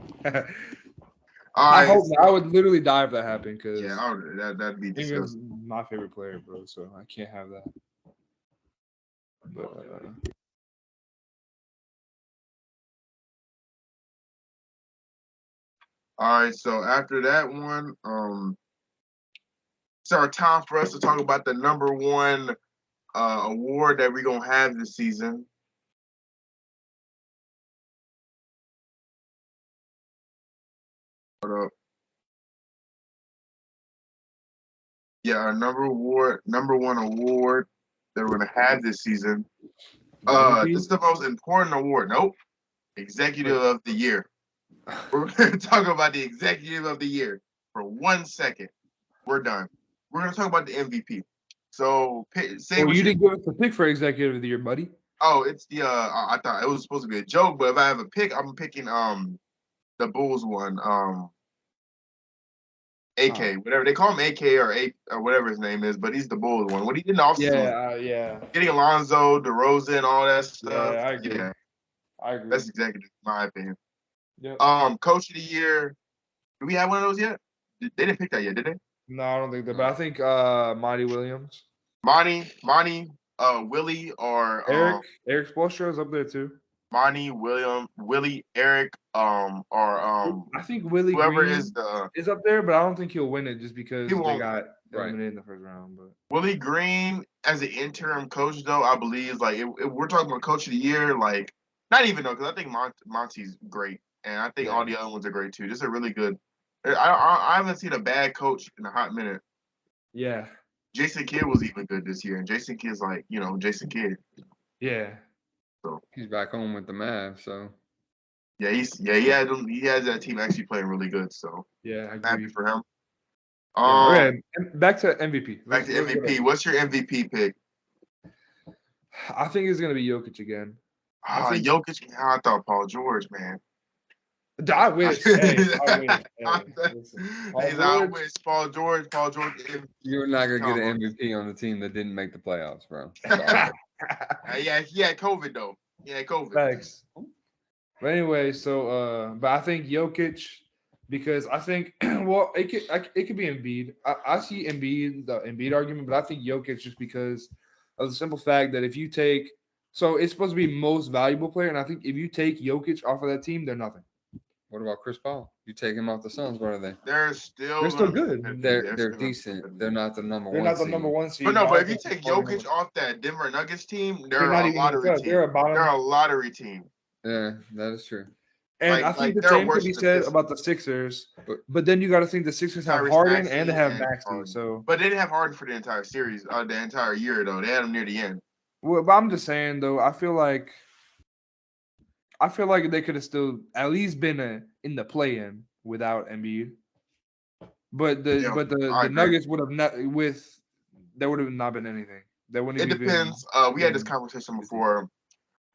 Speaker 2: All right.
Speaker 1: I would literally die if that happened because
Speaker 2: Yeah, that'd be
Speaker 1: Ingram's
Speaker 2: disgusting.
Speaker 1: my favorite player, bro. So I can't have that. But
Speaker 2: All right. So after that one, it's our time for us to talk about the number one award that we're gonna have this season. Hold up. Yeah, our number one award that we're gonna have this season. This is the most important award. Nope. Executive of the Year. We're gonna talk about the Executive of the Year for 1 second. We're done. We're gonna talk about the MVP. So say what
Speaker 1: you didn't give us a pick for Executive of the Year, buddy.
Speaker 2: Oh, it's the I thought it was supposed to be a joke, but if I have a pick, I'm picking the Bulls one. AK, whatever they call him, AK or A or whatever his name is, but he's the Bulls one. What he did in the offseason,
Speaker 1: Yeah.
Speaker 2: getting Alonzo, DeRozan, all that stuff.
Speaker 1: Yeah, I agree.
Speaker 2: Yeah,
Speaker 1: I agree.
Speaker 2: that's executive, in my opinion.
Speaker 1: Yep.
Speaker 2: Coach of the Year. Do we have one of those yet? They didn't pick that yet, did they?
Speaker 1: No, I don't think that. But I think Monty Williams,
Speaker 2: Monty, Willie, or
Speaker 1: Eric Spoelstra is up there too.
Speaker 2: Monty, Willie, Eric, or
Speaker 1: I think Willie
Speaker 2: whoever
Speaker 1: Green
Speaker 2: is
Speaker 1: up there, but I don't think he'll win it just because
Speaker 2: He
Speaker 1: they
Speaker 2: won't.
Speaker 1: got eliminated in the first round. But
Speaker 2: Willie Green as an interim coach, though, I believe like if we're talking about coach of the year, like not even though, because I think Monty's great, and I think all the other ones are great too. This is a really good. I haven't seen a bad coach in a hot minute.
Speaker 1: Yeah.
Speaker 2: Jason Kidd was even good this year, and Jason Kidd's like Jason Kidd.
Speaker 1: Yeah.
Speaker 2: So
Speaker 3: he's back home with the Mavs, so
Speaker 2: yeah, he has that team actually playing really good. So
Speaker 1: yeah, I
Speaker 2: I'm
Speaker 1: agree.
Speaker 2: happy for him.
Speaker 1: Okay, back to MVP.
Speaker 2: Back to MVP. What's your MVP pick?
Speaker 1: I think it's gonna be Jokic again.
Speaker 2: Jokic. I thought Paul George, man.
Speaker 1: I wish. Hey, I wish. Hey, listen, Paul
Speaker 2: I
Speaker 1: George.
Speaker 2: wish Paul George.
Speaker 3: You're not gonna get an MVP on the team that didn't make the playoffs, bro. Sorry.
Speaker 2: Yeah, he had COVID though. He had COVID.
Speaker 1: Thanks. But anyway, but I think Jokic because I think well it could be Embiid. I see the Embiid argument, but I think Jokic just because of the simple fact that if you take it's supposed to be most valuable player, and I think if you take Jokic off of that team, they're nothing.
Speaker 3: What about Chris Paul? You take him off the Suns, what are they?
Speaker 2: They're
Speaker 1: still
Speaker 2: good.
Speaker 3: They're decent. They're not the number one.
Speaker 1: They're not the number one seed.
Speaker 2: But if you take Jokic off that Denver Nuggets team, they're
Speaker 1: not
Speaker 2: a
Speaker 1: even
Speaker 2: lottery team.
Speaker 1: They're
Speaker 2: a lottery team.
Speaker 3: Yeah, that is true.
Speaker 1: And I think the same could be said about the Sixers. But then you got to think the Sixers have Harden and they have Maxey. So,
Speaker 2: but they didn't have Harden for the entire series, the entire year though. They had him near the end.
Speaker 1: Well, but I'm just saying though, I feel like they could have still at least been in the play-in without Embiid. But the Nuggets would have not there would have not been anything. There wouldn't.
Speaker 2: It depends. We had this conversation before.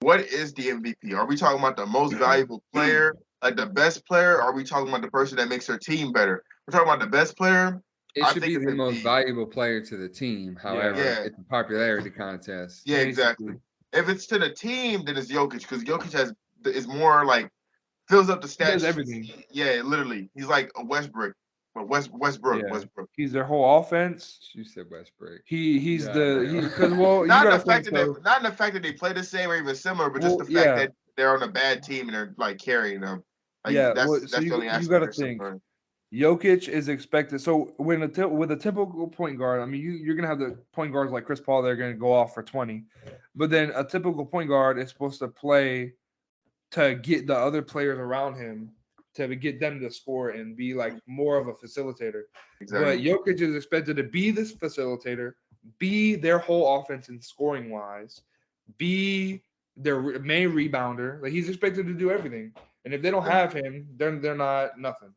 Speaker 2: What is the MVP? Are we talking about the most valuable player, like the best player? Or are we talking about the person that makes their team better? We're talking about the best player.
Speaker 3: It should be the most valuable player to the team. However, it's a popularity contest.
Speaker 2: Yeah, exactly. If it's to the team, then it's Jokic because Jokic is more like fills up the stats. He
Speaker 1: does everything.
Speaker 2: Yeah, literally. He's like a Westbrook. Westbrook.
Speaker 1: He's their whole offense.
Speaker 3: You said Westbrook.
Speaker 1: He's
Speaker 2: not in the fact that they play the same or even similar, but just the fact that they're on a bad team and they're like carrying them. Like, that's the only aspect.
Speaker 1: You got to think. Jokic is expected. So with a typical point guard, I mean, you're gonna have the point guards like Chris Paul. They're gonna go off for 20, but then a typical point guard is supposed to play to get the other players around him to get them to score and be like more of a facilitator. Exactly. But Jokic is expected to be this facilitator, be their whole offense in scoring wise, be their main rebounder. Like he's expected to do everything. And if they don't have him, they're not nothing.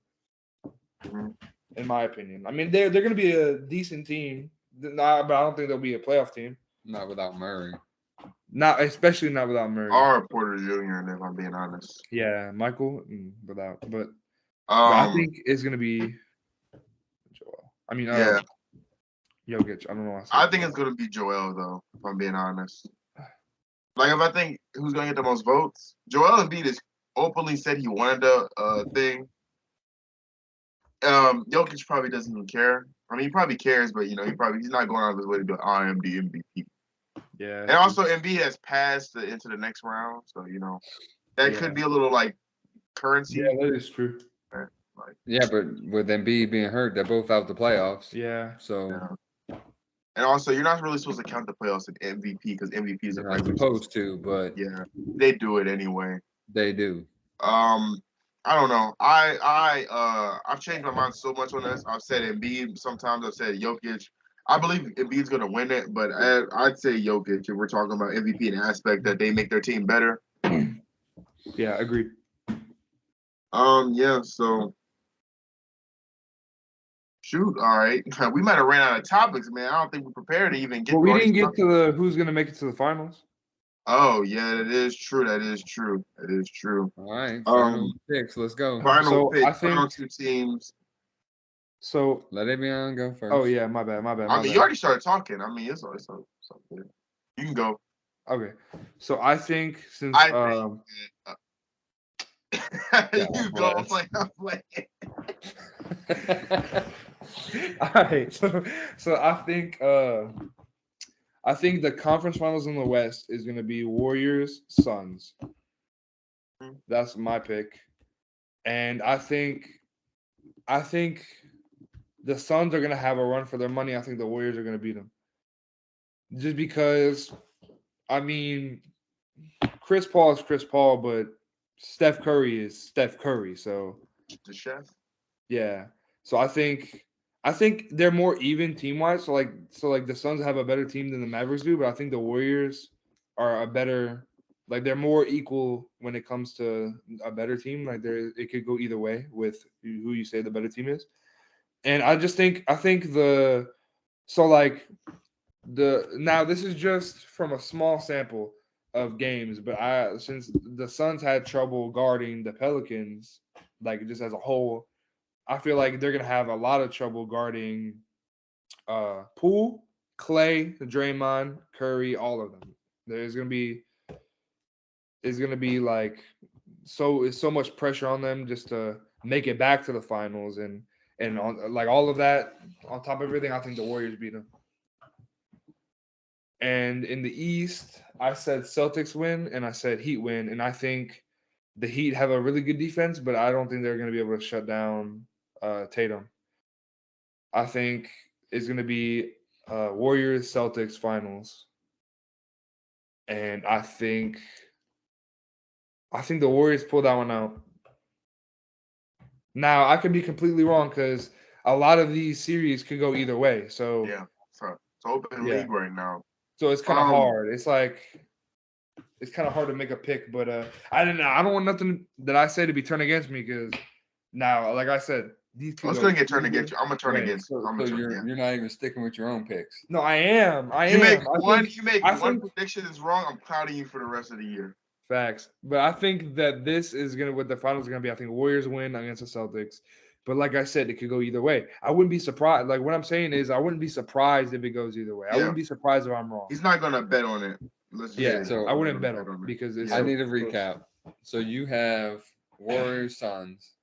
Speaker 1: In my opinion. I mean, they're going to be a decent team, but I don't think they'll be a playoff team.
Speaker 3: Not without Murray.
Speaker 1: Especially not without Murray.
Speaker 2: Or Porter Jr., if I'm being honest.
Speaker 1: Yeah, Michael, but I think it's going to be Joel. I mean, Jokic. I don't know.
Speaker 2: I think it's going to be Joel, though, if I'm being honest. Like, if I think who's going to get the most votes, Joel Embiid has openly said he wanted a thing. Jokic probably doesn't even care. I mean, he probably cares, but he's not going out of his way to be I am the MVP.
Speaker 1: Yeah.
Speaker 2: And also, Embiid has passed into the next round, so that could be a little like currency.
Speaker 1: Yeah, that is true.
Speaker 3: Yeah, but with Embiid being hurt, they're both out the playoffs.
Speaker 1: Yeah.
Speaker 3: So.
Speaker 2: Yeah. And also, you're not really supposed to count the playoffs in MVP because MVP is a
Speaker 3: not supposed to, but
Speaker 2: yeah, they do it anyway.
Speaker 3: They do.
Speaker 2: I don't know. I've changed my mind so much on this. I've said Embiid. Sometimes I've said Jokic. I believe Embiid's going to win it, but I'd say Jokic if we're talking about MVP in the aspect that they make their team better.
Speaker 1: Yeah, agreed.
Speaker 2: Yeah, so shoot, all right. We might have ran out of topics, man. I don't think we're prepared to even get.
Speaker 1: Well, we didn't get to who's going to make it to the finals.
Speaker 2: Oh yeah, that is true.
Speaker 3: All right, final picks. Let's go.
Speaker 2: Final picks. Final two teams.
Speaker 1: So
Speaker 3: let Evian go first.
Speaker 1: Oh yeah, my bad.
Speaker 2: I mean, you already started talking. I mean, it's good. You can go.
Speaker 1: Okay, so I think since
Speaker 2: you go. I'm playing.
Speaker 1: All right, so I think the conference finals in the West is going to be Warriors Suns. That's my pick, and I think the Suns are going to have a run for their money. I think the Warriors are going to beat them. Just because, I mean, Chris Paul is Chris Paul, but Steph Curry is Steph Curry. So
Speaker 2: the chef.
Speaker 1: Yeah. So I think they're more even team-wise. So like the Suns have a better team than the Mavericks do, but I think the Warriors are a better, like they're more equal when it comes to a better team. Like it could go either way with who you say the better team is. And now this is just from a small sample, of games, but since the Suns had trouble guarding the Pelicans, like just as a whole, I feel like they're gonna have a lot of trouble guarding Poole, Clay, Draymond, Curry, all of them. There's gonna be it's gonna be like it's so much pressure on them just to make it back to the finals and on like all of that on top of everything. I think the Warriors beat them. And in the East, I said Celtics win and I said Heat win, and I think the Heat have a really good defense, but I don't think they're going to be able to shut down Tatum. I think it's going to be Warriors Celtics finals, and I think the Warriors pull that one out. Now I could be completely wrong because a lot of these series could go either way. So
Speaker 2: Yeah, so it's open league right now.
Speaker 1: So it's kind of hard. It's like it's kind of hard to make a pick, but I don't want nothing that I say to be turned against me because now, like I said, these
Speaker 2: I was gonna get turned against you. I'm gonna turn against you.
Speaker 3: So you're not even sticking with your own picks.
Speaker 1: No, I am.
Speaker 2: You make one prediction is wrong. I'm clouding you for the rest of the year.
Speaker 1: Facts, but I think that this is gonna what the finals are gonna be. I think Warriors win against the Celtics, but like I said, it could go either way. I wouldn't be surprised. Like what I'm saying is, I wouldn't be surprised if it goes either way. I wouldn't be surprised if I'm wrong.
Speaker 2: He's not gonna bet on it.
Speaker 1: So I wouldn't bet on it because
Speaker 3: I need a recap. So you have Warriors Suns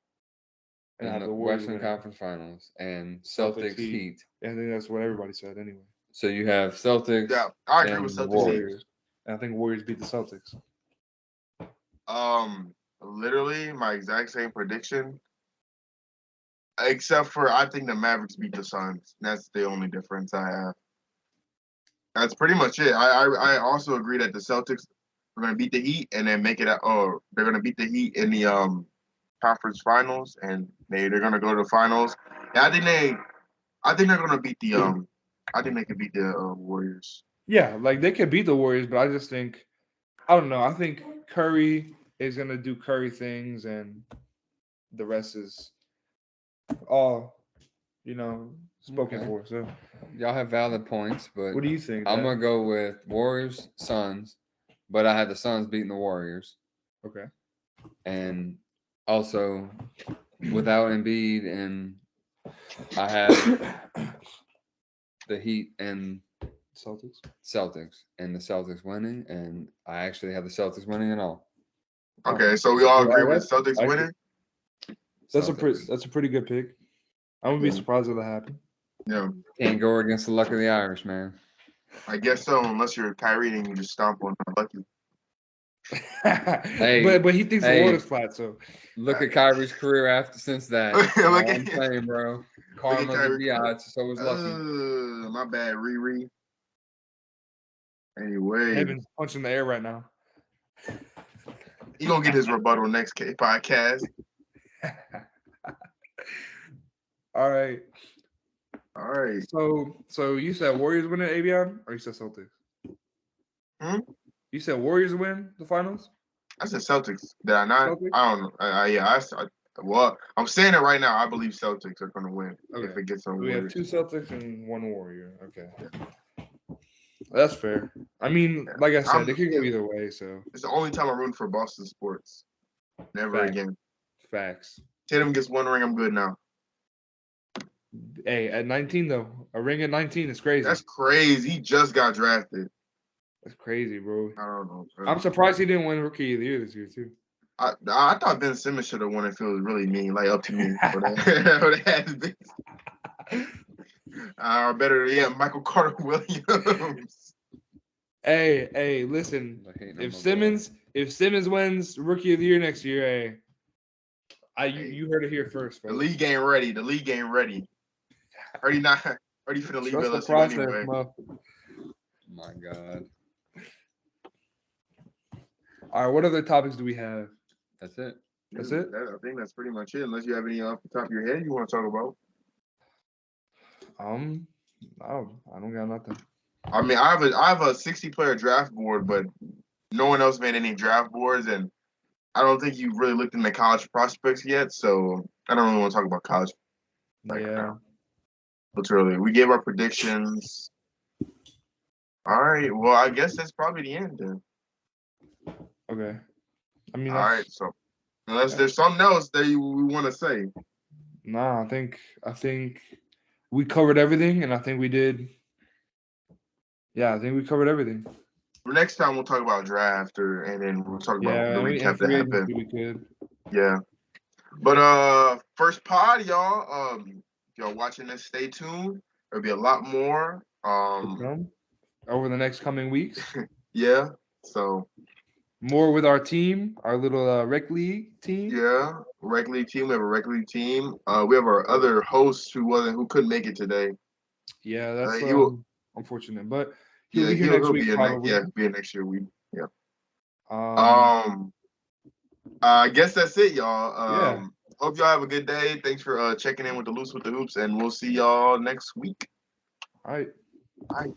Speaker 3: in the Western Conference Finals and Celtics Heat.
Speaker 1: I think that's what everybody said anyway.
Speaker 3: So you have Celtics.
Speaker 2: Yeah, I agree with Celtics.
Speaker 1: Warriors. And I think Warriors beat the Celtics.
Speaker 2: Literally my exact same prediction, except for I think the Mavericks beat the Suns. That's the only difference I have. That's pretty much it. I also agree that the Celtics are going to beat the Heat and then make it. They're going to beat the Heat in the conference finals, and they're going to go to the finals. And I think they're going to beat the. I think they could beat the Warriors.
Speaker 1: Yeah, like they could beat the Warriors, but I just think I don't know. I think Curry is going to do Curry things, and the rest is all spoken for. So
Speaker 3: y'all have valid points, but
Speaker 1: what do you think?
Speaker 3: I'm gonna go with Warriors Suns, but I had the Suns beating the Warriors.
Speaker 1: Okay.
Speaker 3: And also without Embiid, and I have the Heat and Celtics, and the Celtics winning, and I actually have the Celtics winning and all.
Speaker 2: Okay, so we all agree with Celtics winning.
Speaker 1: That's a pretty good pick. I wouldn't be surprised if that happened.
Speaker 2: Yeah.
Speaker 3: Can't go against the luck of the Irish, man.
Speaker 2: I guess so, unless you're Kyrie and you just stomp on Lucky.
Speaker 1: But he thinks the water's flat, so
Speaker 3: look at Kyrie's career since that. I'm saying, bro. Karma's a biatch, so is Lucky.
Speaker 2: My bad, Riri. Anyway.
Speaker 1: Heaven's punching the air right now.
Speaker 2: He gonna get his rebuttal next podcast.
Speaker 1: All right.
Speaker 2: All right.
Speaker 1: So you said Warriors win at Avion, or you said Celtics? You said Warriors win the finals?
Speaker 2: I said Celtics. Did I not?
Speaker 1: Celtics?
Speaker 2: I don't know. Well, I'm saying it right now. I believe Celtics are going to win if it gets on.
Speaker 1: We have 2 Celtics and 1 Warrior. Okay. That's fair. I mean, like I said, it could go either way. So
Speaker 2: it's the only time I'm rooting for Boston sports. Never again.
Speaker 1: Facts.
Speaker 2: Tatum gets 1 ring. I'm good now.
Speaker 1: Hey, at 19 though, a ring at 19 is crazy.
Speaker 2: That's crazy. He just got drafted.
Speaker 1: That's crazy, bro.
Speaker 2: I don't know. Bro.
Speaker 1: I'm surprised he didn't win Rookie of the Year this year too.
Speaker 2: I thought Ben Simmons should have won if it was really mean, like up to me. Better, Michael Carter Williams.
Speaker 1: Hey, listen. If Simmons wins Rookie of the Year next year, you heard it here first, folks.
Speaker 2: The league ain't ready. Ready for the league
Speaker 1: anyway.
Speaker 3: My God.
Speaker 1: All right, what other topics do we have?
Speaker 3: That's it.
Speaker 1: That's it?
Speaker 2: I think that's pretty much it. Unless you have any off the top of your head you want to talk about.
Speaker 1: I don't got nothing.
Speaker 2: I mean, I have a 60-player draft board, but no one else made any draft boards, and I don't think you've really looked into college prospects yet, so I don't really want to talk about college now. Literally. We gave our predictions. All right. Well, I guess that's probably the end then.
Speaker 1: Okay. I mean,
Speaker 2: All right.
Speaker 1: that's
Speaker 2: So unless there's something else that we want to say.
Speaker 1: nah. I think we covered everything, and I think we did. Yeah, I think we covered everything.
Speaker 2: Next time we'll talk about draft, and then we'll talk about the
Speaker 1: Yeah, and
Speaker 2: recap that
Speaker 1: free
Speaker 2: happened.
Speaker 1: agency we could.
Speaker 2: Yeah. But first pod, y'all. If y'all watching this, stay tuned. There'll be a lot more.
Speaker 1: To come over the next coming weeks.
Speaker 2: Yeah. So
Speaker 1: More with our team, our little rec league team.
Speaker 2: yeah, rec league team. We have a rec league team. We have our other host who couldn't make it today.
Speaker 1: Yeah, that's
Speaker 2: He will.
Speaker 1: unfortunate, but he'll
Speaker 2: Yeah,
Speaker 1: be here next
Speaker 2: he'll
Speaker 1: week
Speaker 2: be in next.
Speaker 1: probably.
Speaker 2: Yeah, be in next year week. Yeah.
Speaker 1: Um,
Speaker 2: Um. I guess that's it, y'all.
Speaker 1: yeah.
Speaker 2: Hope y'all have a good day. Thanks for checking in with the Loose with the Hoops, and we'll see y'all next week.
Speaker 1: All right.
Speaker 2: Bye.